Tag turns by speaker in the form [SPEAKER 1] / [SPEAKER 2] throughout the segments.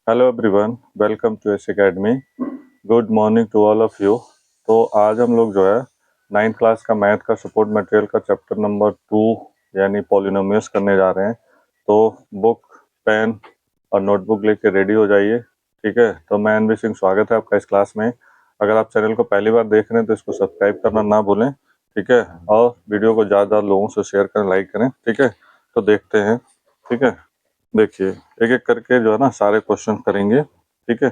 [SPEAKER 1] Hello everyone, welcome to S academy. Good morning to all of you. तो आज हम लोग जो है नाइन्थ क्लास का मैथ का सपोर्ट मटेरियल का चैप्टर नंबर 2 यानी पॉलिनोमियल्स करने जा रहे हैं। तो बुक, पेन और नोटबुक लेके रेडी हो जाइए। ठीक है, तो मैं एनवी सिंह, स्वागत है आपका इस क्लास में। अगर आप चैनल को पहली बार देख रहे हैं तो इसको सब्सक्राइब करना ना भूलें। ठीक है, और वीडियो को ज़्यादा लोगों से शेयर करें, लाइक करें। ठीक है, तो देखते हैं। ठीक है, देखिए एक एक करके जो है ना सारे क्वेश्चन करेंगे। ठीक है,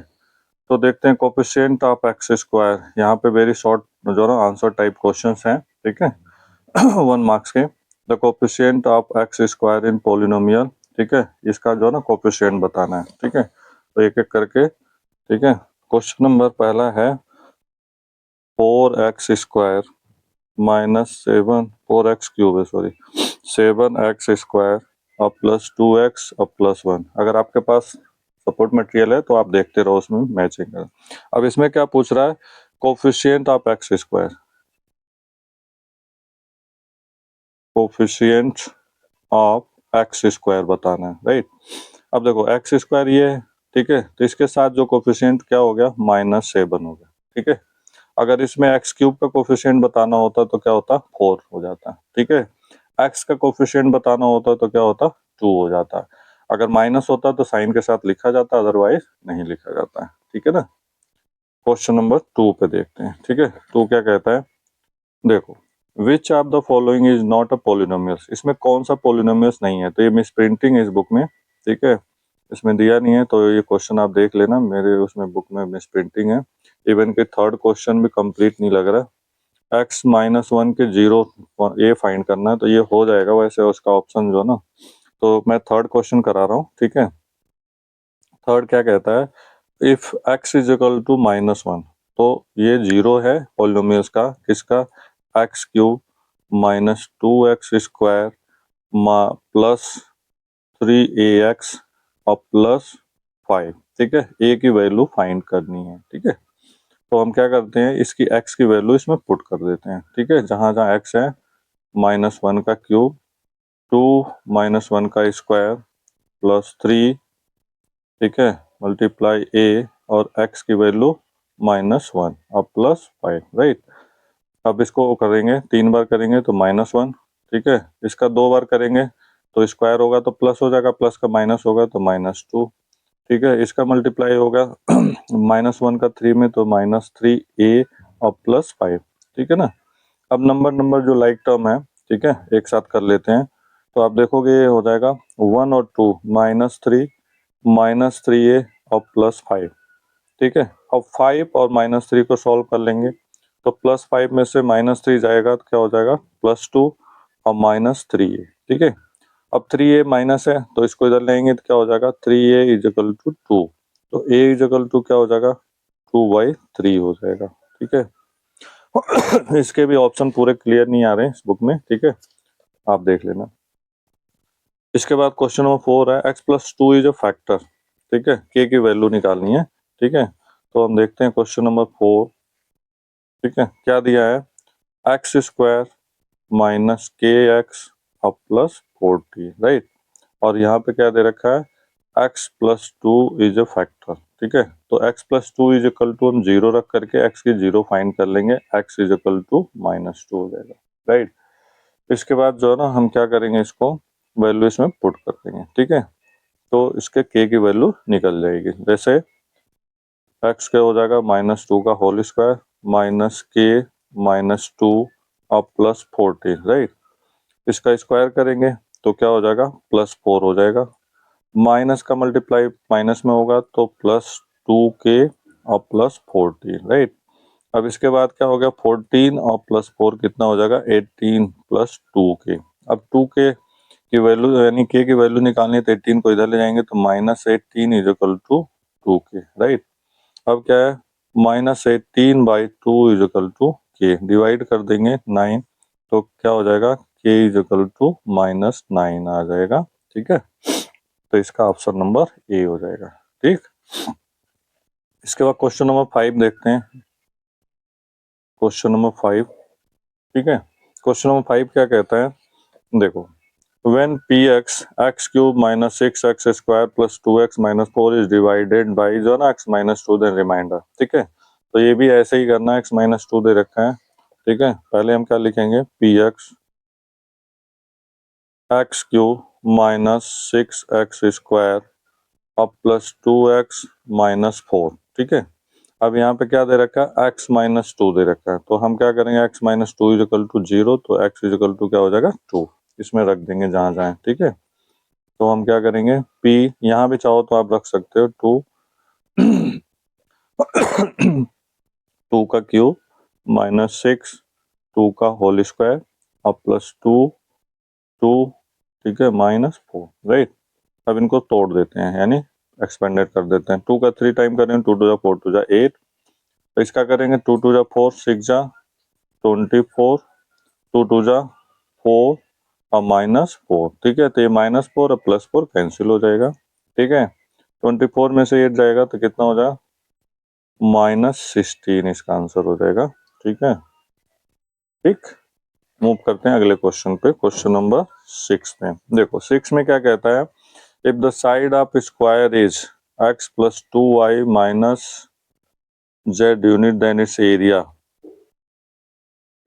[SPEAKER 1] तो देखते हैं कोफिशिएंट ऑफ एक्स स्क्वायर। यहाँ पे वेरी शॉर्ट जो है ना आंसर टाइप क्वेश्चंस हैं। ठीक है 1 मार्क्स के। The coefficient of x square in polynomial. ठीक है, इसका जो है ना कोफिशिएंट बताना है। ठीक है, तो एक एक करके। ठीक है, क्वेश्चन नंबर पहला है 4x square minus 7, 4x cube है सॉरी, 7x स्क्वायर और प्लस 2x और प्लस 1। अगर आपके पास सपोर्ट मटेरियल है तो आप देखते रहो, उसमें मैचिंग कर। अब इसमें क्या पूछ रहा है, coefficient of x square, coefficient of x square बताना है, राइट। अब देखो एक्स स्क्वायर ये है। ठीक है, तो इसके साथ जो कोफिशिएंट क्या हो गया, -7 हो गया। ठीक है, अगर इसमें एक्स क्यूब का कोफिशिएंट बताना होता तो क्या होता, 4 हो जाता। ठीक है, एक्स का कोफिशिएंट बताना होता तो क्या होता, 2 हो जाता। अगर माइनस होता तो साइन के साथ लिखा जाता, अदरवाइज नहीं लिखा जाता है। ठीक है ना। क्वेश्चन नंबर 2 पे देखते हैं। ठीक है, 2 क्या कहता है, देखो which of the following is not a polynomials. इसमें कौन सा पोलिनोमियल्स नहीं है, तो ये मिस प्रिंटिंग है इस बुक में। ठीक है, इसमें दिया नहीं है, तो ये क्वेश्चन आप देख लेना, मेरे उसमें बुक में मिस प्रिंटिंग है। इवन के थर्ड क्वेश्चन भी कंप्लीट नहीं लग रहा। x-1 के जीरो ये फाइंड करना है, तो ये हो जाएगा वैसे उसका ऑप्शन जो ना। तो मैं थर्ड क्वेश्चन करा रहा हूँ। ठीक है, थर्ड क्या कहता है, if x is equal to -1, तो ये जीरो है पॉलिनोमियल्स का, किसका, x cube minus 2x square plus 3ax और प्लस 5। ठीक है, a की वैल्यू फाइंड करनी है। ठीक है, तो हम क्या करते हैं, इसकी x की वैल्यू इसमें पुट कर देते हैं। ठीक है, जहां जहां x है, -1 का क्यूब, 2 -1 का स्क्वायर प्लस 3। ठीक है, मल्टीप्लाई a और x की वैल्यू -1 और प्लस 5, राइट। अब इसको करेंगे 3 बार करेंगे तो -1। ठीक है, इसका 2 बार करेंगे तो स्क्वायर होगा तो प्लस हो जाएगा, प्लस का माइनस होगा तो -2। ठीक है, इसका मल्टीप्लाई होगा -1 का 3 में तो -3a और प्लस 5। ठीक है ना। अब नंबर नंबर जो लाइक टर्म है, ठीक है, एक साथ कर लेते हैं। तो आप देखोगे ये हो जाएगा 1 और 2, -3 और प्लस 5। ठीक है, अब 5 और -3 को सॉल्व कर लेंगे, तो +5 में से -3 जाएगा तो क्या हो जाएगा, +2 और -3a। ठीक है, अब 3a माइनस है तो इसको इधर लेंगे तो क्या हो जाएगा, 3a इज इक्वल टू 2। तो a इज इक्वल टू क्या हो जाएगा, 2/3 हो जाएगा। ठीक है इसके भी ऑप्शन पूरे क्लियर नहीं आ रहे हैं इस बुक में। ठीक है, आप देख लेना। इसके बाद क्वेश्चन नंबर 4 है, x+2 इज अ फैक्टर। ठीक है, k की वैल्यू निकालनी है। ठीक है, तो हम देखते हैं क्वेश्चन नंबर 4। ठीक है, क्या दिया है, एक्स स्क्वायर माइनस के एक्स और प्लस 40, राइट। और यहाँ पे क्या दे रखा है, x+2 इज अ फैक्टर। ठीक है, तो x+2 इज इक्वल टू हम जीरो रख करके x की जीरो फाइंड कर लेंगे, x इज इक्वल टू -2 हो जाएगा, राइट। इसके बाद जो है ना हम क्या करेंगे, इसको वैल्यू इसमें पुट कर देंगे। ठीक है, तो इसके k की वैल्यू निकल जाएगी, जैसे x क्या हो जाएगा, -2 का होल स्क्वायर माइनस के -2 और प्लस 40, राइट। इसका स्क्वायर करेंगे तो क्या हो जाएगा, +4 हो जाएगा। माइनस का मल्टीप्लाई माइनस में होगा तो +2k और प्लस 40, राइट। अब इसके बाद क्या हो गया, 14 और +4 कितना हो जाएगा, 18 + 2k। अब 2k की वैल्यू यानी k की वैल्यू निकालनी है तो 18 को इधर ले जाएंगे तो -18 is equal to 2k, right. अब क्या है, -18/2 is equal to k, divide कर देंगे 9 तो क्या हो जाएगा, k इज इक्वल टू -9 आ जाएगा। ठीक है, तो इसका ऑप्शन नंबर ए हो जाएगा। ठीक, इसके बाद क्वेश्चन नंबर 5 देखते हैं। क्वेश्चन नंबर 5, ठीक है, क्वेश्चन नंबर 5 क्या कहता है, देखो when px x cube minus 6x square plus 2x minus 4 is divided by जो ना x minus 2 देन रिमाइंडर, ठीक है। तो ये भी ऐसे ही करना है, x minus 2 दे रखा है, ठीक है। पहले हम क्या लिखेंगे, px x cube minus 6x square अब प्लस 2x माइनस 4, ठीक है। अब यहाँ पे क्या दे रखा है, x माइनस 2 दे रखा है, तो हम क्या करेंगे, x माइनस 2 इजिकल टू 0, तो x इजिकल टू क्या हो जाएगा 2, इसमें रख देंगे जहां जाए, ठीक है। तो हम क्या करेंगे, p यहाँ भी चाहो तो आप रख सकते हो 2 का क्यूब माइनस 6 2 का होल स्क्वायर अब प्लस 2 ठीक है माइनस 4, राइट। अब इनको तोड़ देते हैं, यानी एक्सपेंडेड कर देते हैं। 2 का 3 टाइम करेंगे, 2 टू जा 4 टू जा 8, तो इसका करेंगे 2 टू जा 4 6 जा 24, 2 टू जा 4 और माइनस 4, ठीक है। तो ये माइनस 4 और प्लस 4 कैंसिल हो जाएगा, ठीक है। 24 में से 8 जाएगा तो कितना हो जाएगा, -16 इसका आंसर हो जाएगा, ठीक है। ठीक, मूव करते हैं अगले क्वेश्चन पे, क्वेश्चन नंबर 6 में। देखो 6 में क्या कहता है, if the side of square is x plus 2y minus z unit then its area,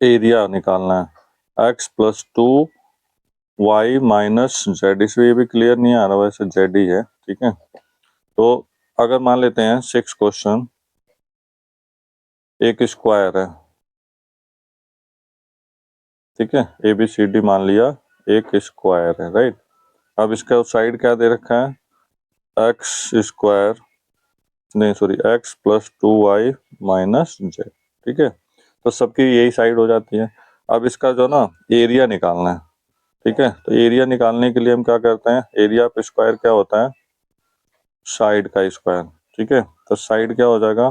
[SPEAKER 1] area निकालना है x plus 2y minus z, इसमें ये भी क्लियर नहीं आ रहा, वैसे z ही है, ठीक है। तो अगर मान लेते हैं 6 क्वेश्चन, एक स्क्वायर है, ठीक है, ए बी सी डी मान लिया एक स्क्वायर है, राइट। अब इसका साइड क्या दे रखा है, एक्स स्क्वायर नहीं sorry x plus 2y minus Z, ठीक है। तो सबकी यही साइड हो जाती है। अब इसका जो ना एरिया निकालना है, ठीक है। तो एरिया निकालने के लिए हम क्या करते हैं, एरिया ऑफ स्क्वायर क्या होता है, साइड का स्क्वायर, ठीक है। तो साइड क्या हो जाएगा,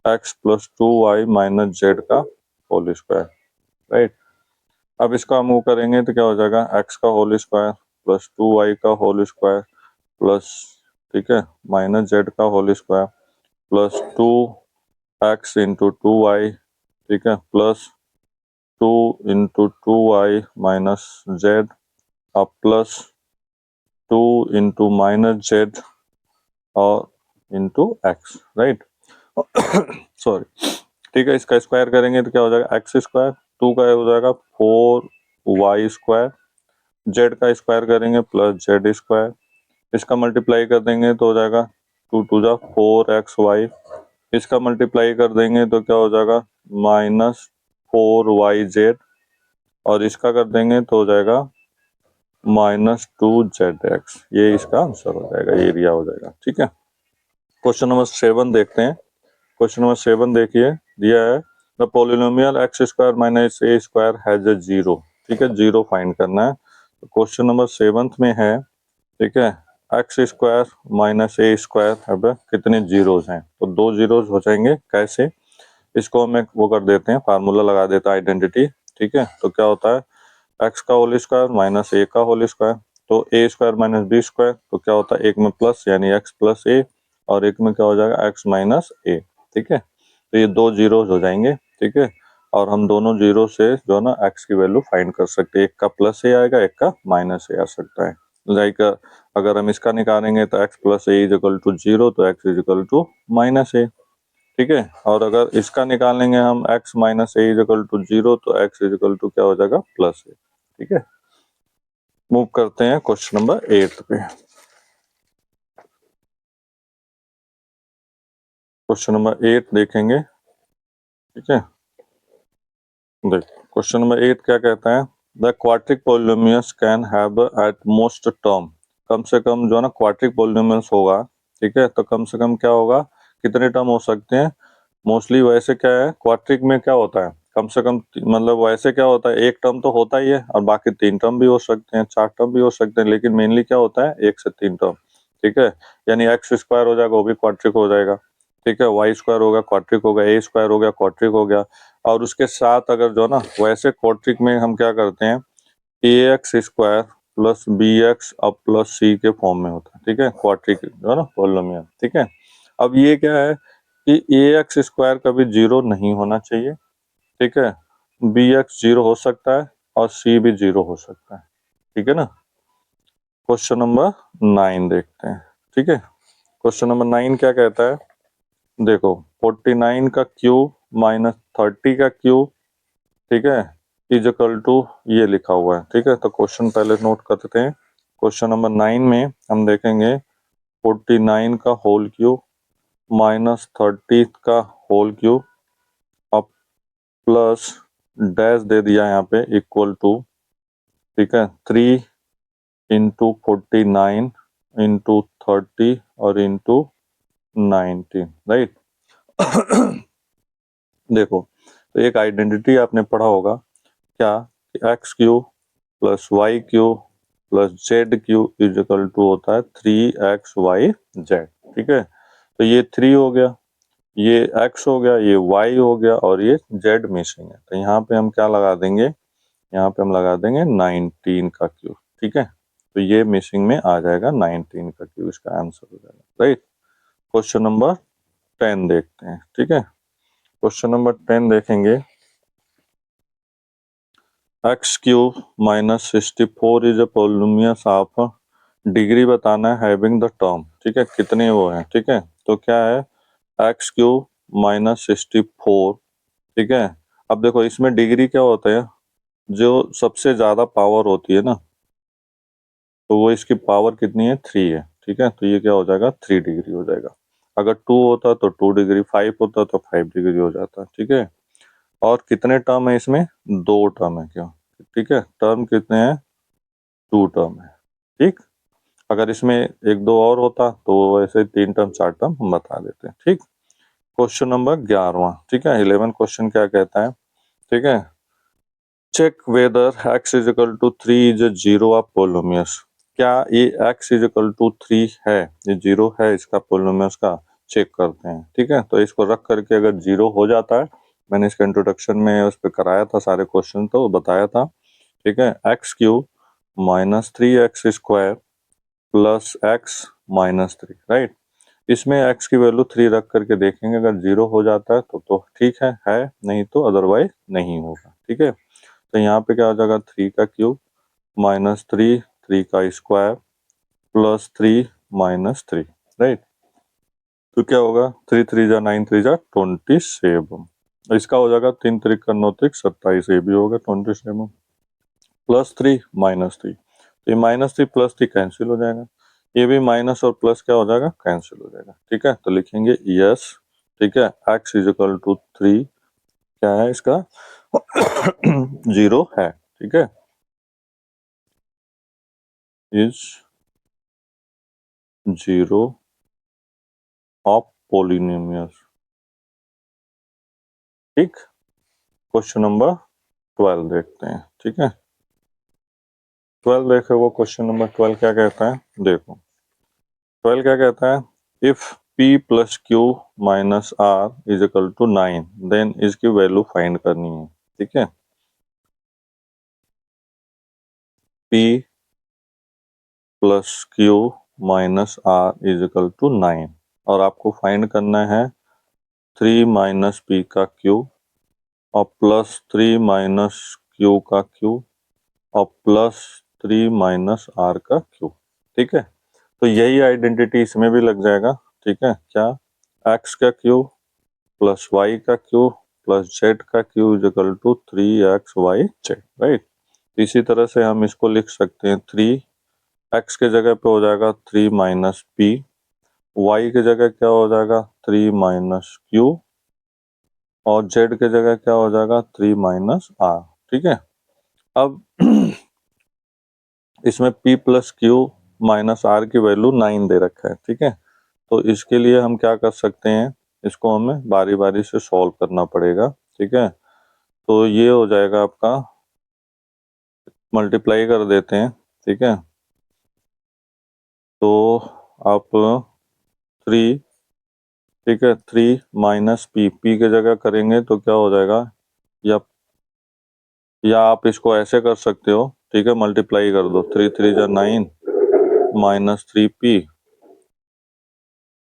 [SPEAKER 1] x plus 2y minus z का होल स्क्वायर, राइट। अब इसका मूव करेंगे तो क्या हो जाएगा, एक्स का होल स्क्वायर प्लस 2y का होल स्क्वायर प्लस, ठीक है, माइनस जेड का whole square plus 2x into 2y, ठीक है, plus 2 into 2y minus z अब प्लस 2 इंटू माइनस जेड और इंटू एक्स, राइट। सॉरी, ठीक है। इसका स्क्वायर करेंगे तो क्या हो जाएगा, एक्स स्क्वायर 2 का हो जाएगा 4y स्क्वायर, जेड का स्क्वायर करेंगे प्लस जेड स्क्वायर, इसका मल्टीप्लाई कर देंगे तो हो जाएगा 2 टू जा 4xy, इसका मल्टीप्लाई कर देंगे तो क्या हो जाएगा माइनस 4yz, और इसका कर देंगे तो हो जाएगा -2zx, ये इसका आंसर हो जाएगा, एरिया हो जाएगा, ठीक है। क्वेश्चन नंबर 7 देखते हैं। क्वेश्चन नंबर 7 देखिए, दिया है the polynomial x square minus A square has a zero, ठीक है, जीरो फाइंड करना है। तो क्वेश्चन नंबर 7 में है, ठीक है, एक्स स्क्वायर माइनस ए स्क्वायर, अब कितने जीरोज हैं, तो 2 जीरोज हो जाएंगे, कैसे, इसको हम एक वो कर देते हैं, फार्मूला लगा देता है आइडेंटिटी, ठीक है। तो क्या होता है, एक्स का होल स्क्वायर माइनस ए का होल स्क्वायर, तो ए स्क्वायर माइनस बी स्क्वायर, तो क्या होता है एक में प्लस यानी एक्स प्लस ए, और एक में क्या हो जाएगा एक्स माइनस ए, ठीक है। तो ये 2 जीरोज हो जाएंगे, ठीक है। और हम दोनों जीरो से जो ना एक्स की वैल्यू फाइंड कर सकते हैं, एक का प्लस ए आएगा, एक का माइनस ए आ सकता है। लाइक अगर हम इसका निकालेंगे तो x plus a is equal to 0, तो x is equal to minus a, ठीक है। और अगर इसका निकालेंगे हम x minus a is equal to 0, तो x इज इक्वल टू क्या हो जाएगा प्लस ए, ठीक है। मूव करते हैं क्वेश्चन नंबर 8 पे। क्वेश्चन नंबर 8 देखेंगे, ठीक है। देख क्वेश्चन नंबर 8 क्या कहता है, the quadratic polynomials can have at most term, कम से कम जो है ना क्वाड्रिक पॉलिनोमियल्स होगा, ठीक है। तो कम से कम क्या होगा, कितने टर्म हो सकते हैं, मोस्टली वैसे क्या है क्वाड्रिक में क्या होता है, कम से कम मतलब वैसे क्या होता है, एक टर्म तो होता ही है और बाकी 3 टर्म भी हो सकते हैं, 4 टर्म भी हो सकते हैं, लेकिन मेनली क्या होता है 1 से 3 टर्म, ठीक है। यानी एक्स स्क्वायर हो जाएगा वो भी क्वाड्रिक हो जाएगा, ठीक है, वाई स्क्वायर होगा क्वाड्रिक होगा, ए स्क्वायर हो गया क्वाड्रिक हो गया, और उसके साथ अगर जो ना वैसे क्वाड्रिक में हम क्या करते हैं, a x square plus b x अब प्लस सी के फॉर्म में होता है, ठीक है, क्वाड्रिक जो है ना पॉलिनोमियल, ठीक है। अब ये क्या है कि ए एक्स स्क्वायर कभी 0 नहीं होना चाहिए, ठीक है, बी एक्स 0 हो सकता है और सी भी 0 हो सकता है, ठीक है ना। क्वेश्चन नंबर 9 देखते हैं। ठीक है, क्वेश्चन नंबर 9 क्या कहता है, देखो 49 का क्यूब माइनस 30 का क्यूब, ठीक है, इज इक्वल टू ये लिखा हुआ है। ठीक है, तो क्वेश्चन पहले नोट करते हैं। क्वेश्चन नंबर 9 में हम देखेंगे 49 का होल क्यूब माइनस 30 का होल क्यूब और प्लस डैश दे दिया यहाँ पे इक्वल टू, ठीक है, 3 इंटू 49 इंटू 30 और इंटू 19, राइट। देखो, तो एक आइडेंटिटी आपने पढ़ा होगा क्या, x cube plus y cube plus z cube is equal to होता है 3xyz। ठीक है, तो ये 3 हो गया, ये x हो गया, ये y हो गया और ये z मिसिंग है। तो यहाँ पे हम क्या लगा देंगे, यहाँ पे हम लगा देंगे 19 का क्यूब। ठीक है, तो ये मिसिंग में आ जाएगा 19 का क्यूब, इसका आंसर हो जाएगा, राइट। क्वेश्चन नंबर 10 देखते हैं। ठीक है, क्वेश्चन नंबर 10 देखेंगे, x cube minus 64 is a polynomial of degree बताना है हैविंग द टर्म। ठीक है, कितने वो हैं, ठीक है, तो क्या है एक्स क्यूब माइनस 64। ठीक है, अब देखो इसमें डिग्री क्या होता है, जो सबसे ज्यादा पावर होती है ना, तो वो इसकी पावर कितनी है, 3 है। ठीक है, तो ये क्या हो जाएगा 3 डिग्री हो जाएगा। अगर 2 होता तो 2 डिग्री, 5 होता तो 5 डिग्री हो जाता। ठीक है, और कितने टर्म है इसमें, 2 टर्म है क्या, ठीक है, टर्म कितने हैं, 2 टर्म है। ठीक, अगर इसमें एक दो और होता तो वैसे 3 टर्म 4 टर्म हम बता देते हैं। ठीक, क्वेश्चन नंबर 11। ठीक है, 11 क्वेश्चन क्या कहता है, ठीक है, check whether x is equal to 3 is a zero of polynomial. क्या ये x इज इक्वल टू 3 है, ये जीरो है इसका पोलोमियस का, चेक करते हैं। ठीक है, तो इसको रख करके अगर जीरो हो जाता है, मैंने इसका इंट्रोडक्शन में उस पर कराया था सारे क्वेश्चन, तो बताया था। ठीक है, x cube minus 3x square plus x minus 3, right. इसमें x की वैल्यू 3 रख करके देखेंगे, अगर जीरो हो जाता है तो ठीक है, नहीं तो अदरवाइज नहीं होगा। ठीक है, तो यहाँ पे क्या हो जाएगा 3 का क्यूब माइनस 3, 3 का स्क्वायर प्लस 3 माइनस 3, राइट। तो क्या होगा 3 3 जा 9 3 जा 27, इसका हो जाएगा 3 3 का 9 3 27, ये भी होगा 27 प्लस 3 माइनस 3, तो ये माइनस 3 प्लस 3 कैंसिल हो जाएगा, ये भी माइनस और प्लस क्या हो जाएगा, कैंसिल हो जाएगा। ठीक है, तो लिखेंगे यस, ठीक है, x इज इक्वल टू 3 क्या है इसका, जीरो है। ठीक है, इज जीरो ऑफ पोलिनोमियल्स। ठीक, क्वेश्चन नंबर 12 देखते हैं। ठीक है, 12 देखे, वो क्वेश्चन नंबर 12 क्या कहता है, देखो 12 क्या कहता है, if p plus q minus r is equal to 9 then इसकी वैल्यू फाइंड करनी है। ठीक है, p plus q minus r is equal to 9 और आपको फाइंड करना है 3 माइनस पी का क्यूब और प्लस 3 माइनस क्यू का क्यूब और प्लस 3 माइनस आर का क्यूब। ठीक है, तो यही आइडेंटिटी इसमें भी लग जाएगा। ठीक है, क्या x का क्यूब प्लस y का क्यूब प्लस z का cube is equal to 3xyz, right. इसी तरह से हम इसको लिख सकते हैं 3x के जगह पे हो जाएगा 3 माइनस पी, y के जगह क्या हो जाएगा 3 माइनस क्यू और z के जगह क्या हो जाएगा 3 माइनस आर। ठीक है, अब इसमें p plus q minus r की वैल्यू 9 दे रखा है। ठीक है, तो इसके लिए हम क्या कर सकते हैं, इसको हमें बारी बारी से सॉल्व करना पड़ेगा। ठीक है, तो ये हो जाएगा आपका, मल्टीप्लाई कर देते हैं। ठीक है, तो आप 3, ठीक है, 3 माइनस पी, पी के जगह करेंगे तो क्या हो जाएगा, या आप इसको ऐसे कर सकते हो। ठीक है, मल्टीप्लाई कर दो, 3 3 जा 9 माइनस 3p,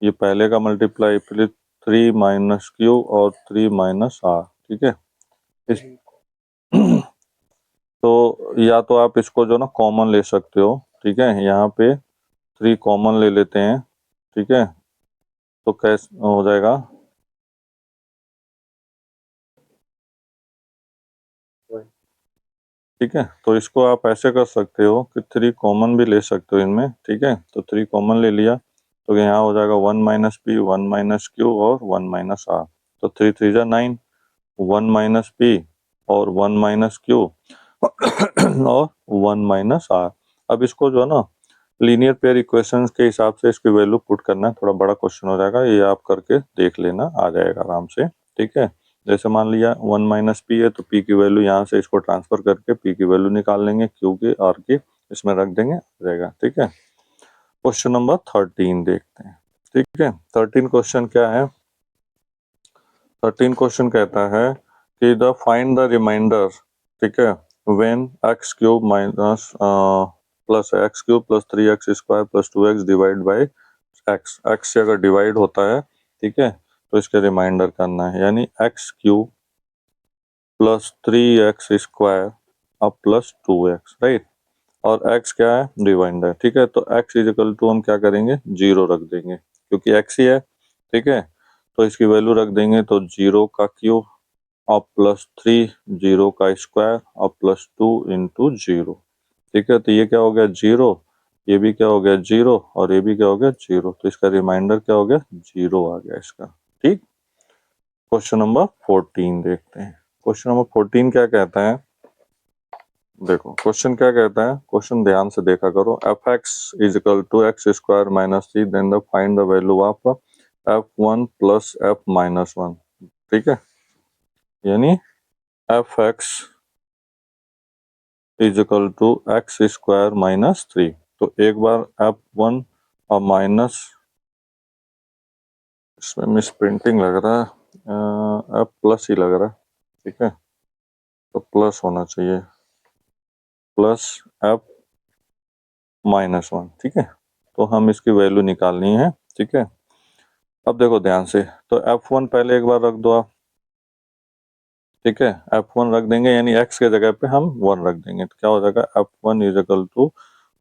[SPEAKER 1] ये पहले का मल्टीप्लाई, फिर 3 माइनस क्यू और 3 माइनस आर। ठीक है, इस तो या तो आप इसको जो ना कॉमन ले सकते हो, ठीक है, यहाँ पे 3 कॉमन ले लेते हैं, ठीक है, तो कैसे हो जाएगा, ठीक है। तो इसको आप ऐसे कर सकते हो कि 3 कॉमन भी ले सकते हो इनमें, ठीक है। तो 3 कॉमन ले लिया तो यहाँ हो जाएगा 1 माइनस पी, 1 माइनस क्यू और 1 माइनस आर। तो 3 3 जा 9, 1 माइनस पी और 1 माइनस क्यू और 1 माइनस आर। अब इसको जो है ना लीनियर पेयर इक्वेशंस के हिसाब से इसकी वैल्यू पुट करना है, थोड़ा बड़ा क्वेश्चन हो जाएगा, ये आप करके देख लेना, आ जाएगा आराम से, ठीक है। जैसे मान लिया 1 माइनस पी है तो पी की वैल्यू यहाँ से इसको ट्रांसफर करके पी की वैल्यू निकाल लेंगे, क्यू की, आर की, इसमें रख देंगे, आ जाएगा, ठीक है। क्वेश्चन नंबर 13 देखते हैं, ठीक है। 13 क्वेश्चन क्या है, 13 क्वेश्चन कहता है कि द फाइंड द रिमाइंडर, ठीक है, when x cube minus plus x cube plus 3x square plus 2x divide by x, x से अगर डिवाइड होता है, ठीक है, तो इसके रिमाइंडर करना है, यानी x cube plus 3x square अब प्लस 2x, राइट, और x क्या है, रिमाइंडर, ठीक है। तो x इज इक्वल टू हम क्या करेंगे, 0 रख देंगे क्योंकि x ही है, ठीक है। तो इसकी वैल्यू रख देंगे, तो 0 का क्यूब और प्लस 3, 0 का स्क्वायर और प्लस 2 इंटू 0, ठीक है। तो ये क्या हो गया 0, ये भी क्या हो गया 0 और ये भी क्या हो गया 0, तो इसका रिमाइंडर क्या हो गया 0 आ गया इसका, ठीक। क्वेश्चन नंबर 14 देखते हैं। क्वेश्चन नंबर 14 क्या कहता है, देखो क्वेश्चन क्या कहता है, क्वेश्चन ध्यान से देखा करो। F x is equal to x square minus 3, then the find the value of f1 plus f minus 1, ठीक है, यानी f x is equal to x square minus 3। तो एक बार f1 और माइनस, इसमें मिस प्रिंटिंग लग रहा है, f प्लस ही लग रहा है, ठीक है, तो प्लस होना चाहिए, प्लस f माइनस 1, ठीक है। तो हम इसकी वैल्यू निकालनी है, ठीक है। अब देखो ध्यान से, तो f1 पहले एक बार रख दो आप, ठीक है, f1 रख देंगे, यानी x के जगह पे हम 1 रख देंगे, तो क्या हो जाएगा f1 इज इक्वल टू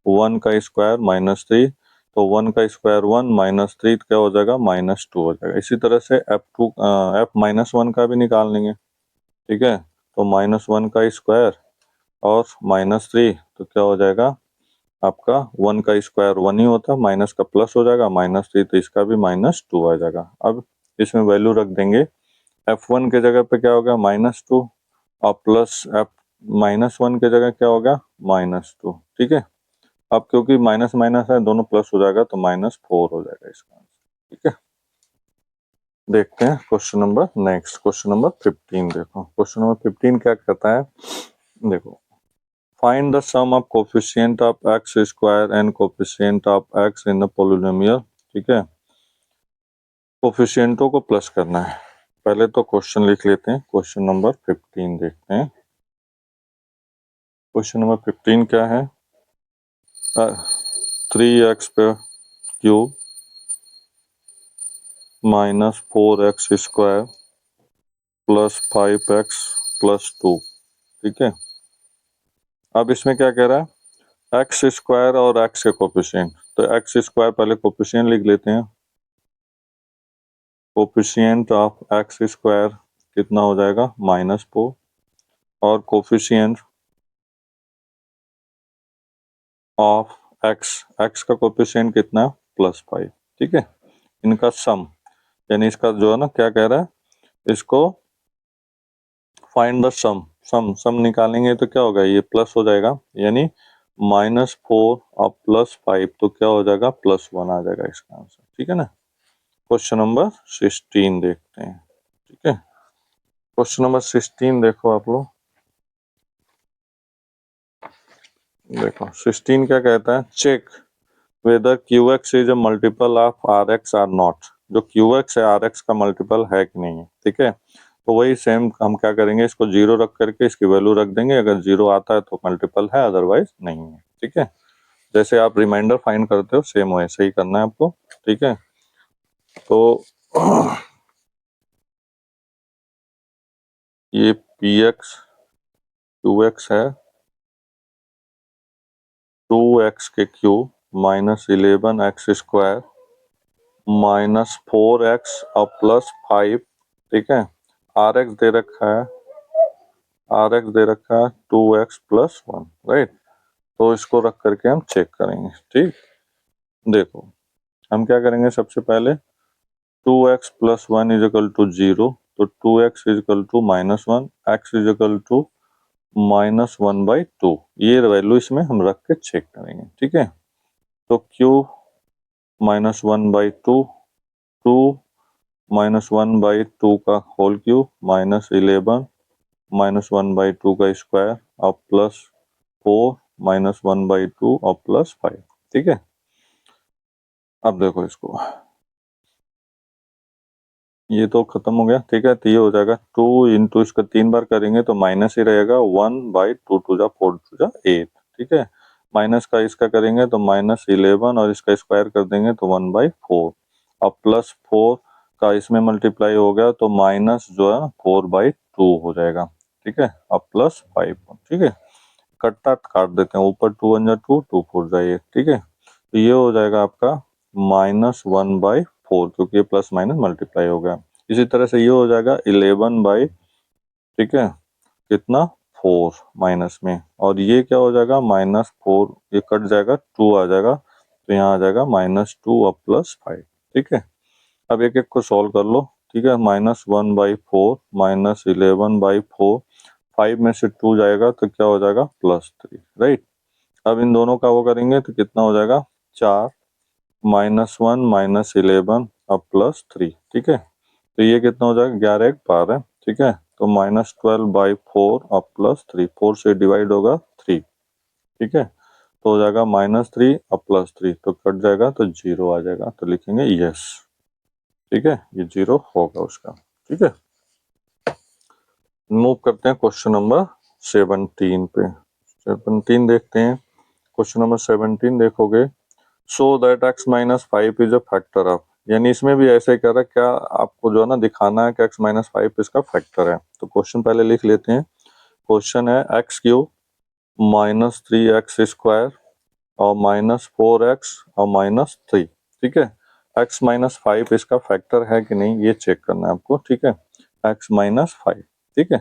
[SPEAKER 1] 1 का स्क्वायर माइनस 3, तो 1 का स्क्वायर 1 माइनस 3 क्या हो जाएगा -2 हो जाएगा। इसी तरह से f2 f माइनस 1 का भी निकाल लेंगे, ठीक है, तो -1 का स्क्वायर और -3, तो क्या हो जाएगा आपका 1 का स्क्वायर 1 ही होता, माइनस का प्लस हो जाएगा, -3 तो इसका भी -2 आ जाएगा। अब इसमें वैल्यू रख देंगे, f1 के जगह पे क्या हो गया -2 और प्लस f -1 के जगह क्या हो गया -2, ठीक है। अब क्योंकि माइनस माइनस है, दोनों प्लस हो जाएगा, तो -4 हो जाएगा इसका आंसर, ठीक है। देखते हैं question number next, question number 15 देखो। क्वेश्चन नंबर 15 क्या कहता है, देखो, find the sum of coefficient of x square and coefficient of x in the polynomial, ठीक है। कोफिशिएंटों को प्लस करना है, पहले तो क्वेश्चन लिख लेते हैं। क्वेश्चन नंबर 15 देखते हैं। क्वेश्चन नंबर 15 क्या है, 3x पे cube minus 4x square plus 5x plus 2, ठीक है। अब इसमें क्या कह रहा है, एक्स स्क्वायर और एक्स के कोफिशिएंट, तो एक्स स्क्वायर पहले कोफिशिएंट लिख लेते हैं, कोफिशिएंट ऑफ एक्स स्क्वायर कितना हो जाएगा -4, और कोफिशिएंट ऑफ एक्स, एक्स का कोफिशिएंट कितना है +5, ठीक है। इनका सम, यानी इसका जो है ना क्या कह रहा है, इसको फाइंड द सम, सम निकालेंगे तो क्या होगा, ये प्लस हो जाएगा, यानी -4 और +5, तो क्या हो जाएगा +1 आ जाएगा इसका आंसर, ठीक है ना। क्वेश्चन नंबर 16 देखते हैं, ठीक है। क्वेश्चन नंबर 16 देखो आप लोग, देखो 16 क्या कहता है, check whether q x is a multiple of r x or not, जो क्यू एक्स है आर एक्स का मल्टीपल है कि नहीं है, ठीक है। तो वही सेम हम क्या करेंगे, इसको 0 रख करके इसकी वैल्यू रख देंगे, अगर 0 आता है तो मल्टीपल है, अदरवाइज नहीं है, ठीक है। जैसे आप रिमाइंडर फाइंड करते हो सेम वैसे ही करना है आपको, ठीक है। तो ये पी एक्स क्यू एक्स है, 2x के cube minus 11x square minus 4x और प्लस 5, ठीक है। rx दे रखा है, rx दे रखा है 2x प्लस 1, राइट। तो इसको रख करके हम चेक करेंगे, ठीक। देखो हम क्या करेंगे, सबसे पहले 2x plus 1 is equal to 0, तो 2x is equal to minus 1, x is equal to minus 1/2, ये वैल्यू इसमें हम रख के चेक करेंगे, ठीक है। तो q माइनस 1/2, 2 माइनस 1/2 का होल क्यूब माइनस 11 माइनस 1/2 का स्क्वायर और प्लस 4 माइनस 1/2 और प्लस 5, ठीक है। अब देखो इसको, ये तो खत्म हो गया, ठीक है। तो ये हो जाएगा 2 इंटू, इसका 3 बार करेंगे तो माइनस ही रहेगा, 1/2 टू जा 4 टू जा 8, ठीक है। माइनस का इसका करेंगे तो माइनस 11 और इसका स्क्वायर कर देंगे तो 1/4, अब प्लस 4 का इसमें मल्टीप्लाई हो गया तो माइनस जो है 4/2 हो जाएगा, ठीक है। अब प्लस 5, ठीक है। कट्टा काट देते हैं, ऊपर 2 1 जा 2, 2 4 जाइए, ठीक है। तो ये हो जाएगा आपका -1/4, क्योंकि ये प्लस माइनस मल्टीप्लाई हो गया। इसी तरह से ये हो जाएगा 11 ठीक है, कितना 4 माइनस में, और ये क्या हो जाएगा -4, ये कट जाएगा 2 आ जाएगा, तो यहाँ आ जाएगा -2 और +5, ठीक है। अब एक एक को सॉल्व कर लो, ठीक है। -1/4 -11/4, 5 में से 2 जाएगा तो क्या हो जाएगा +3, राइट। अब इन दोनों का वो करेंगे तो कितना हो जाएगा 4 -1 -11 अब +3, ठीक है। तो ये कितना हो जाएगा 11 1 12, ठीक है। तो -12/4 अब +3, 4 से डिवाइड होगा 3, ठीक है। तो हो जाएगा -3 अब +3, तो कट जाएगा तो 0 आ जाएगा, तो लिखेंगे यस, ठीक है। ये 0 होगा उसका, ठीक है। मूव करते हैं क्वेश्चन नंबर 17 पे। 17 देखते हैं। क्वेश्चन नंबर 17 देखोगे, so that x minus 5 is a factor of, यानी इसमें भी ऐसे ही कर रहा है, क्या आपको जो है ना दिखाना है कि x माइनस 5 इसका फैक्टर है। तो क्वेश्चन पहले लिख लेते हैं। क्वेश्चन है x³ -3x² और -4x और -3, ठीक है। x माइनस 5 इसका फैक्टर है कि नहीं ये चेक करना है आपको, ठीक है। x माइनस 5, ठीक है।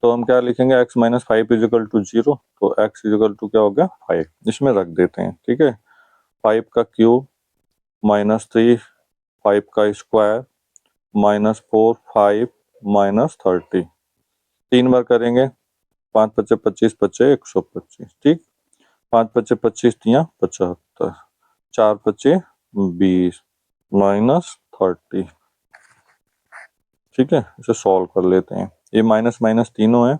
[SPEAKER 1] तो हम क्या लिखेंगे, x minus 5 is equal to 0, तो x इज इक्वल टू क्या हो गया 5, इसमें रख देते हैं, ठीक है। 5 का क्यूब -3 5 का स्क्वायर -4 5 -30, 3 बार करेंगे, 5 पच्चे 25 पच्चे 125, ठीक। 5 पच्चे 25 तिया 75, 4 पच्चे 20 -30, ठीक है। इसे सॉल्व कर लेते हैं। ये माइनस माइनस तीनों है,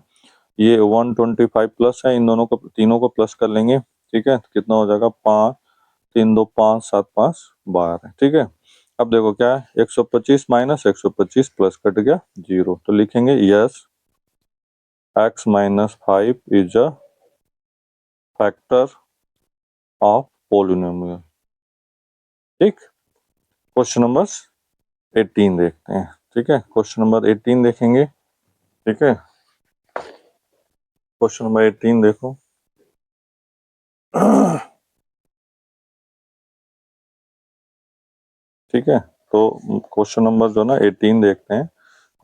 [SPEAKER 1] ये 125 प्लस है, इन दोनों को तीनों को प्लस कर लेंगे, ठीक है। तो कितना हो जाएगा 5 3 2 5 7 5 12, ठीक है। अब देखो क्या है, 125 माइनस 125 प्लस कट गया 0, तो लिखेंगे yes x minus 5 is a factor of polynomial, ठीक। क्वेश्चन नंबर 18 देखते हैं, ठीक है। क्वेश्चन नंबर 18 देखेंगे, ठीक है। क्वेश्चन नंबर 18 देखो। ठीक है, तो क्वेश्चन नंबर जो ना 18 देखते हैं।